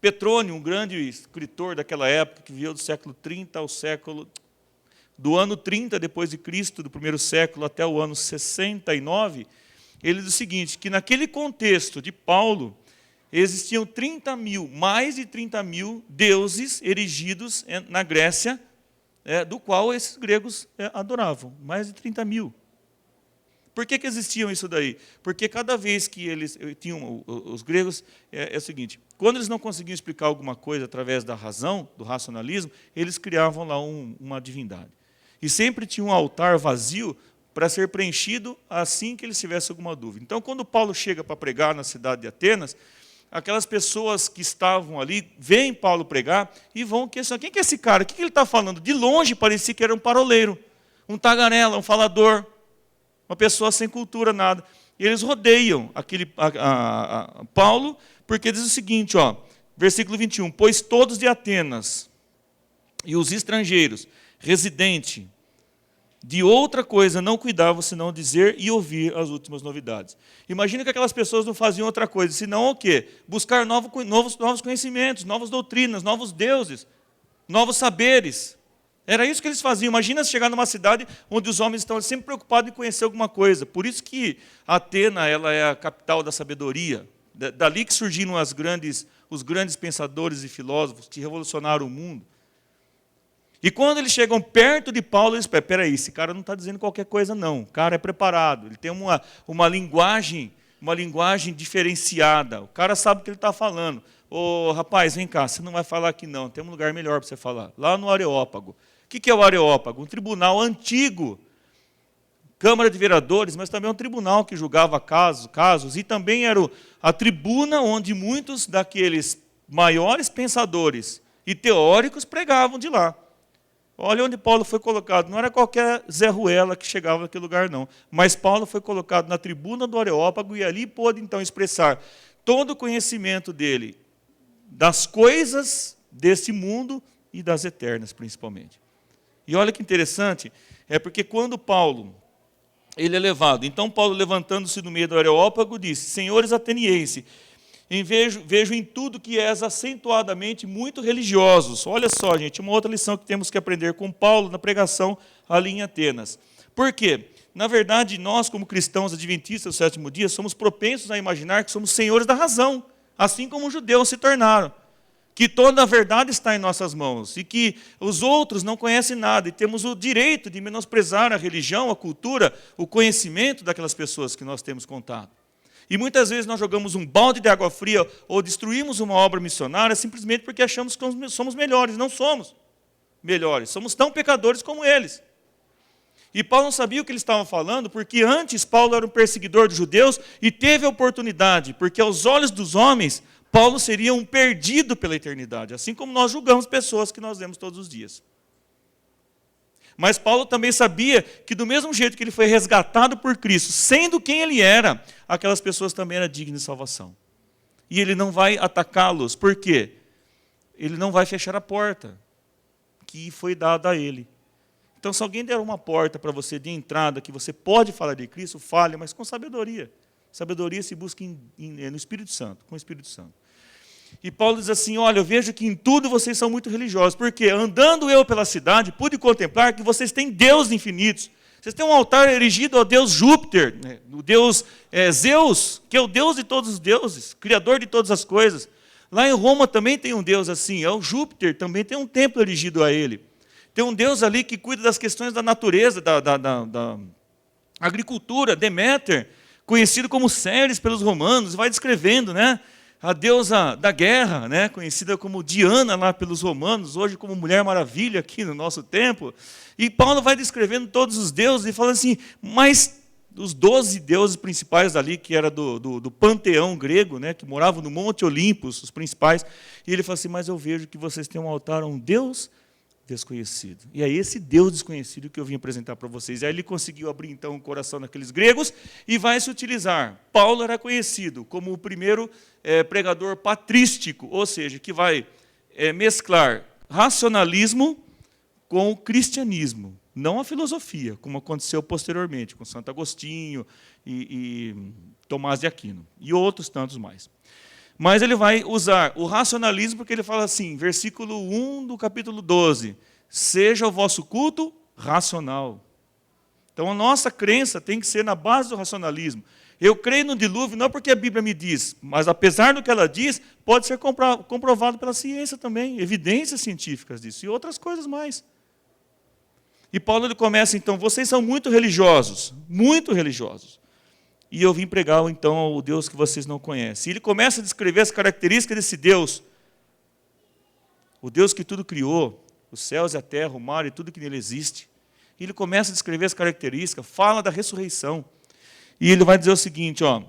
Petrônio, um grande escritor daquela época, que viveu do século 30 ao século... do ano 30 depois de Cristo, do primeiro século, até o ano 69, ele diz o seguinte, que naquele contexto de Paulo, existiam mais de 30 mil deuses erigidos na Grécia, do qual esses gregos adoravam, mais de 30 mil. Por que existiam isso daí? Porque cada vez que eles tinham, os gregos, é o seguinte, quando eles não conseguiam explicar alguma coisa através da razão, do racionalismo, eles criavam lá uma divindade. E sempre tinha um altar vazio para ser preenchido assim que eles tivessem alguma dúvida. Então, quando Paulo chega para pregar na cidade de Atenas, aquelas pessoas que estavam ali, veem Paulo pregar e vão questionar, quem que é esse cara? O que ele está falando? De longe parecia que era um paroleiro, um tagarela, um falador, uma pessoa sem cultura, nada. E eles rodeiam Paulo, porque diz o seguinte, versículo 21, pois todos de Atenas e os estrangeiros, residente de outra coisa não cuidavam, senão dizer e ouvir as últimas novidades. Imagina que aquelas pessoas não faziam outra coisa, senão o quê? Buscar novos conhecimentos, novas doutrinas, novos deuses, novos saberes. Era isso que eles faziam. Imagina se chegar numa cidade onde os homens estão sempre preocupados em conhecer alguma coisa. Por isso que Atena ela é a capital da sabedoria. Dali que surgiram os grandes pensadores e filósofos que revolucionaram o mundo. E quando eles chegam perto de Paulo, eles pensam, peraí, esse cara não está dizendo qualquer coisa não, o cara é preparado, ele tem uma linguagem diferenciada, o cara sabe o que ele está falando. Ô, rapaz, vem cá, você não vai falar aqui não, tem um lugar melhor para você falar, lá no Areópago. O que é o Areópago? Um tribunal antigo, Câmara de Vereadores, mas também um tribunal que julgava casos, e também era a tribuna onde muitos daqueles maiores pensadores e teóricos pregavam de lá. Olha onde Paulo foi colocado. Não era qualquer Zé Ruela que chegava naquele lugar, não. Mas Paulo foi colocado na tribuna do Areópago e ali pôde, então, expressar todo o conhecimento dele, das coisas desse mundo e das eternas, principalmente. E olha que interessante, é porque quando Paulo ele é levado, então Paulo, levantando-se no meio do Areópago, disse, senhores atenienses, vejo em tudo que és acentuadamente muito religiosos. Olha só, gente, uma outra lição que temos que aprender com Paulo na pregação ali em Atenas. Por quê? Na verdade, nós, como cristãos adventistas do sétimo dia, somos propensos a imaginar que somos senhores da razão, assim como os judeus se tornaram. Que toda a verdade está em nossas mãos e que os outros não conhecem nada e temos o direito de menosprezar a religião, a cultura, o conhecimento daquelas pessoas que nós temos contato. E muitas vezes nós jogamos um balde de água fria ou destruímos uma obra missionária simplesmente porque achamos que somos melhores. Não somos melhores, somos tão pecadores como eles. E Paulo não sabia o que ele estava falando, porque antes Paulo era um perseguidor dos judeus e teve a oportunidade, porque aos olhos dos homens, Paulo seria um perdido pela eternidade, assim como nós julgamos pessoas que nós vemos todos os dias. Mas Paulo também sabia que do mesmo jeito que ele foi resgatado por Cristo, sendo quem ele era, aquelas pessoas também eram dignas de salvação. E ele não vai atacá-los. Por quê? Ele não vai fechar a porta que foi dada a ele. Então, se alguém der uma porta para você de entrada, que você pode falar de Cristo, fale, mas com sabedoria. Sabedoria se busca no Espírito Santo, com o Espírito Santo. E Paulo diz assim, olha, eu vejo que em tudo vocês são muito religiosos, porque andando eu pela cidade, pude contemplar que vocês têm deuses infinitos, Vocês têm um altar erigido ao deus Júpiter, né? O deus Zeus, que é o deus de todos os deuses, criador de todas as coisas. Lá em Roma também tem um deus assim, é o Júpiter, também tem um templo erigido a ele. Tem um deus ali que cuida das questões da natureza, da agricultura, Deméter, conhecido como Ceres pelos romanos, vai descrevendo, né? A deusa da guerra, né? Conhecida como Diana lá pelos romanos, hoje como Mulher Maravilha aqui no nosso tempo. E Paulo vai descrevendo todos os deuses e fala assim, mas os 12 deuses principais ali, que era do panteão grego, né? Que moravam no Monte Olympus, os principais, e ele fala assim, mas eu vejo que vocês têm um altar a um Deus desconhecido. E é esse Deus desconhecido que eu vim apresentar para vocês. E aí ele conseguiu abrir, então, o coração daqueles gregos e vai se utilizar. Paulo era conhecido como o primeiro pregador patrístico, ou seja, que vai mesclar racionalismo com o cristianismo, não a filosofia, como aconteceu posteriormente com Santo Agostinho e Tomás de Aquino, e outros tantos mais. Mas ele vai usar o racionalismo porque ele fala assim, versículo 1 do capítulo 12, seja o vosso culto racional. Então a nossa crença tem que ser na base do racionalismo. Eu creio no dilúvio não porque a Bíblia me diz, mas apesar do que ela diz, pode ser comprovado pela ciência também, evidências científicas disso e outras coisas mais. E Paulo ele começa então, vocês são muito religiosos, muito religiosos. E eu vim pregar, então, o Deus que vocês não conhecem. E ele começa a descrever as características desse Deus. O Deus que tudo criou, os céus e a terra, o mar e tudo que nele existe. E ele começa a descrever as características, fala da ressurreição. E ele vai dizer o seguinte, ó,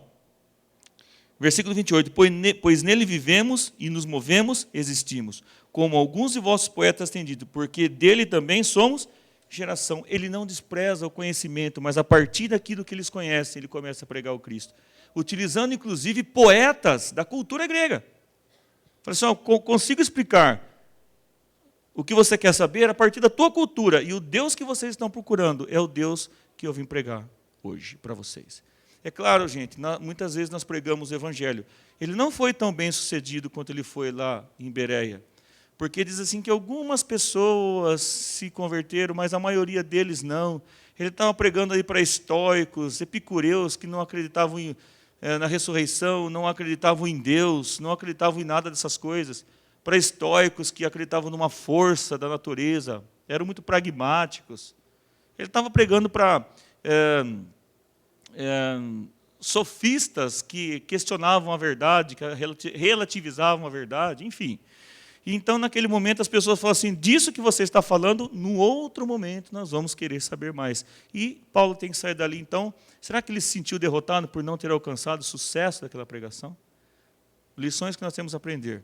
versículo 28, pois nele vivemos e nos movemos, existimos, como alguns de vossos poetas têm dito, porque dele também somos geração. Ele não despreza o conhecimento, mas a partir daquilo que eles conhecem, ele começa a pregar o Cristo. Utilizando, inclusive, poetas da cultura grega. Fala assim, eu consigo explicar o que você quer saber a partir da tua cultura. E o Deus que vocês estão procurando é o Deus que eu vim pregar hoje para vocês. É claro, gente, muitas vezes nós pregamos o Evangelho. Ele não foi tão bem sucedido quanto ele foi lá em Bereia. Porque diz assim que algumas pessoas se converteram, mas a maioria deles não. Ele estava pregando aí para estoicos, epicureus, que não acreditavam na ressurreição, não acreditavam em Deus, não acreditavam em nada dessas coisas. Para estoicos que acreditavam numa força da natureza, eram muito pragmáticos. Ele estava pregando para sofistas que questionavam a verdade, que relativizavam a verdade, enfim. Então, naquele momento, as pessoas falam assim, disso que você está falando, num outro momento nós vamos querer saber mais. E Paulo tem que sair dali, então, será que ele se sentiu derrotado por não ter alcançado o sucesso daquela pregação? Lições que nós temos a aprender.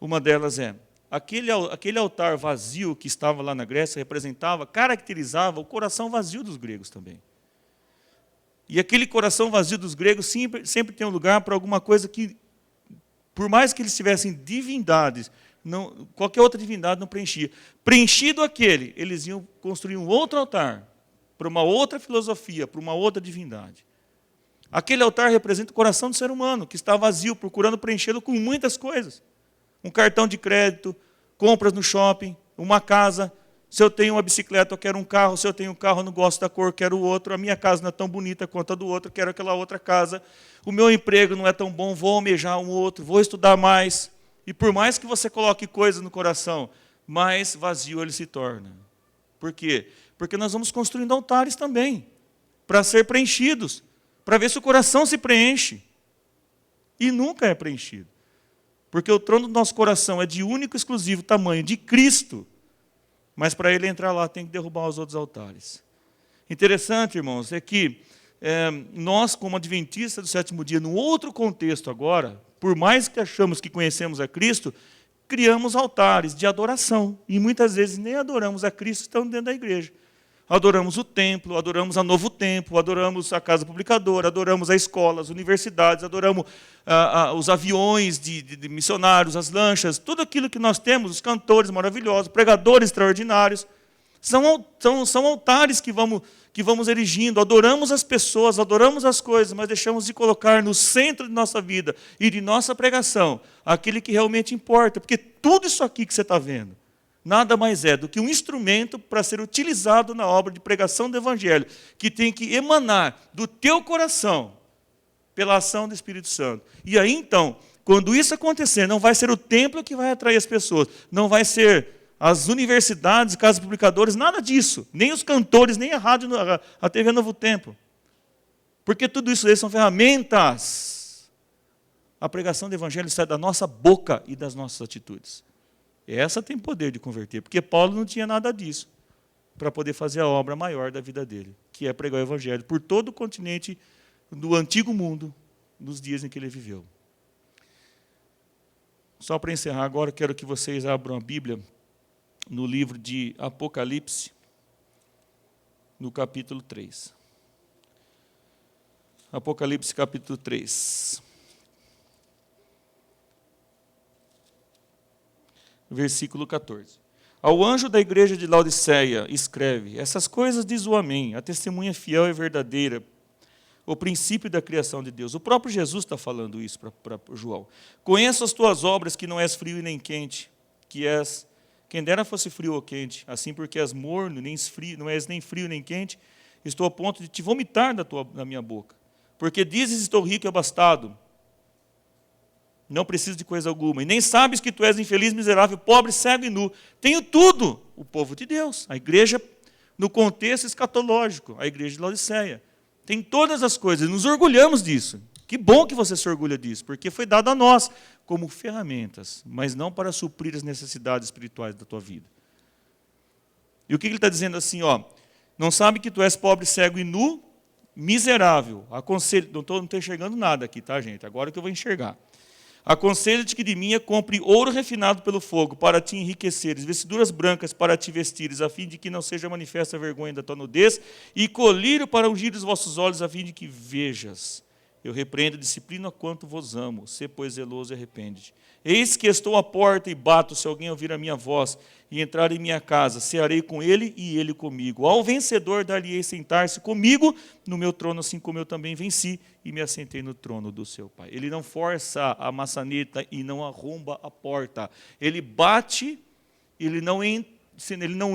Uma delas é, aquele altar vazio que estava lá na Grécia caracterizava o coração vazio dos gregos também. E aquele coração vazio dos gregos sempre tem um lugar para alguma coisa que, por mais que eles tivessem divindades, qualquer outra divindade não preenchia. Preenchido aquele, eles iam construir um outro altar, para uma outra filosofia, para uma outra divindade. Aquele altar representa o coração do ser humano, que está vazio, procurando preenchê-lo com muitas coisas. Um cartão de crédito, compras no shopping, uma casa. Se eu tenho uma bicicleta, eu quero um carro. Se eu tenho um carro, eu não gosto da cor, quero o outro. A minha casa não é tão bonita quanto a do outro, quero aquela outra casa. O meu emprego não é tão bom, vou almejar um outro, vou estudar mais. E por mais que você coloque coisas no coração, mais vazio ele se torna. Por quê? Porque nós vamos construindo altares também, para ser preenchidos, para ver se o coração se preenche. E nunca é preenchido. Porque o trono do nosso coração é de único e exclusivo tamanho, de Cristo. Mas para ele entrar lá, tem que derrubar os outros altares. Interessante, irmãos, é que nós, como adventistas do sétimo dia, num outro contexto agora, por mais que achamos que conhecemos a Cristo, criamos altares de adoração. E muitas vezes nem adoramos a Cristo estando dentro da igreja. Adoramos o templo, adoramos a Novo Templo, adoramos a Casa Publicadora, adoramos a escola, as universidades, adoramos os aviões de missionários, as lanchas, tudo aquilo que nós temos, os cantores maravilhosos, pregadores extraordinários. São altares que vamos erigindo, adoramos as pessoas, adoramos as coisas, mas deixamos de colocar no centro de nossa vida e de nossa pregação aquele que realmente importa, porque tudo isso aqui que você está vendo nada mais é do que um instrumento para ser utilizado na obra de pregação do Evangelho, que tem que emanar do teu coração, pela ação do Espírito Santo. E aí, então, quando isso acontecer, não vai ser o templo que vai atrair as pessoas, não vai ser as universidades, casas publicadoras, nada disso, nem os cantores, nem a rádio, a TV Novo Tempo. Porque tudo isso aí são ferramentas. A pregação do Evangelho sai da nossa boca e das nossas atitudes. Essa tem poder de converter, porque Paulo não tinha nada disso para poder fazer a obra maior da vida dele, que é pregar o Evangelho por todo o continente do antigo mundo, nos dias em que ele viveu. Só para encerrar agora, quero que vocês abram a Bíblia no livro de Apocalipse, no capítulo 3. Apocalipse, capítulo 3. Versículo 14. Ao anjo da igreja de Laodiceia, escreve: essas coisas diz o Amém, a testemunha fiel e verdadeira, o princípio da criação de Deus. O próprio Jesus está falando isso para João. Conheço as tuas obras, que não és frio e nem quente, que és, quem dera fosse frio ou quente, assim porque és morno, não és nem frio nem quente, estou a ponto de te vomitar da minha boca. Porque dizes, estou rico e abastado, não preciso de coisa alguma, e nem sabes que tu és infeliz, miserável, pobre, cego e nu. Tenho tudo, o povo de Deus, a igreja no contexto escatológico, a igreja de Laodiceia. Tem todas as coisas, nos orgulhamos disso. Que bom que você se orgulha disso, porque foi dado a nós como ferramentas, mas não para suprir as necessidades espirituais da tua vida. E o que ele está dizendo assim, ó? Não sabe que tu és pobre, cego e nu, miserável. Aconselho, não estou enxergando nada aqui, tá, gente? Agora que eu vou enxergar. Aconselho-te que de mim compre ouro refinado pelo fogo, para te enriqueceres, vestiduras brancas para te vestires, a fim de que não seja manifesta a vergonha da tua nudez, e colírio para ungir os vossos olhos, a fim de que vejas. Eu repreendo a disciplina quanto vos amo, sê, pois, zeloso e arrepende-te. Eis que estou à porta e bato, se alguém ouvir a minha voz e entrar em minha casa, cearei com ele e ele comigo. Ao vencedor dar-lhe-ei sentar-se comigo no meu trono, assim como eu também venci e me assentei no trono do seu Pai. Ele não força a maçaneta e não arromba a porta. Ele bate, ele não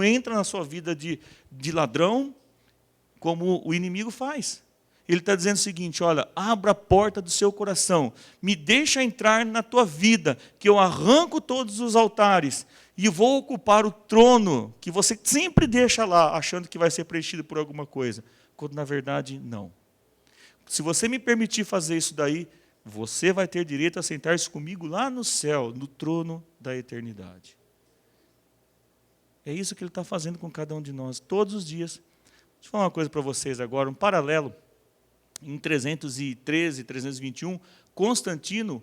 entra na sua vida de ladrão, como o inimigo faz. Ele está dizendo o seguinte, olha, abra a porta do seu coração, me deixa entrar na tua vida, que eu arranco todos os altares e vou ocupar o trono que você sempre deixa lá, achando que vai ser preenchido por alguma coisa, quando na verdade não. Se você me permitir fazer isso daí, você vai ter direito a sentar-se comigo lá no céu, no trono da eternidade. É isso que ele está fazendo com cada um de nós, todos os dias. Deixa eu falar uma coisa para vocês agora, um paralelo. Em 313, 321, Constantino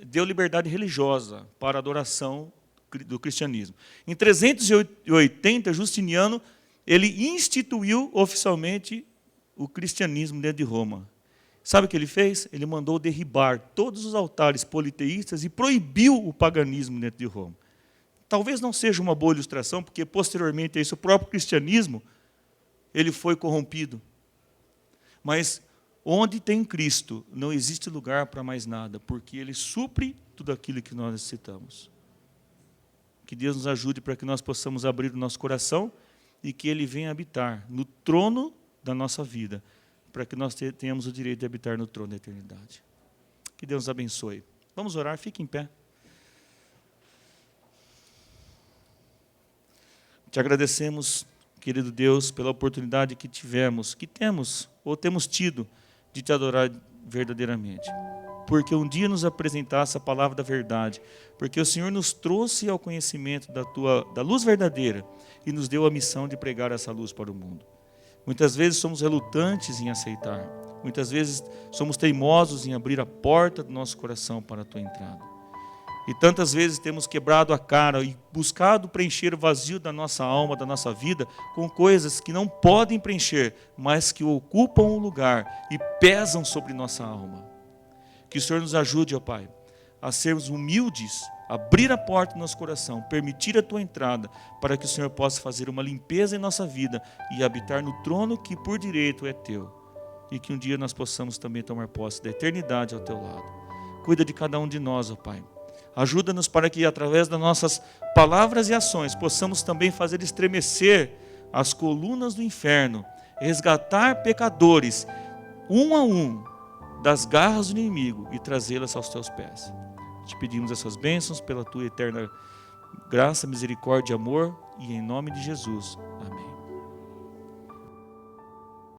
deu liberdade religiosa para a adoração do cristianismo. Em 380, Justiniano, ele instituiu oficialmente o cristianismo dentro de Roma. Sabe o que ele fez? Ele mandou derribar todos os altares politeístas e proibiu o paganismo dentro de Roma. Talvez não seja uma boa ilustração, porque posteriormente a isso, o próprio cristianismo ele foi corrompido. Mas onde tem Cristo, não existe lugar para mais nada, porque Ele supre tudo aquilo que nós necessitamos. Que Deus nos ajude para que nós possamos abrir o nosso coração e que Ele venha habitar no trono da nossa vida, para que nós tenhamos o direito de habitar no trono da eternidade. Que Deus nos abençoe. Vamos orar, fique em pé. Te agradecemos, querido Deus, pela oportunidade que temos ou temos tido de te adorar verdadeiramente. Porque um dia nos apresentasse a palavra da verdade, porque o Senhor nos trouxe ao conhecimento da luz verdadeira e nos deu a missão de pregar essa luz para o mundo. Muitas vezes somos relutantes em aceitar, muitas vezes somos teimosos em abrir a porta do nosso coração para a tua entrada. E tantas vezes temos quebrado a cara e buscado preencher o vazio da nossa alma, da nossa vida, com coisas que não podem preencher, mas que ocupam o lugar e pesam sobre nossa alma. Que o Senhor nos ajude, ó Pai, a sermos humildes, abrir a porta do nosso coração, permitir a tua entrada, para que o Senhor possa fazer uma limpeza em nossa vida e habitar no trono que por direito é teu. E que um dia nós possamos também tomar posse da eternidade ao teu lado. Cuida de cada um de nós, ó Pai. Ajuda-nos para que, através das nossas palavras e ações, possamos também fazer estremecer as colunas do inferno, resgatar pecadores, um a um, das garras do inimigo e trazê-las aos teus pés. Te pedimos essas bênçãos pela tua eterna graça, misericórdia e amor, e em nome de Jesus. Amém.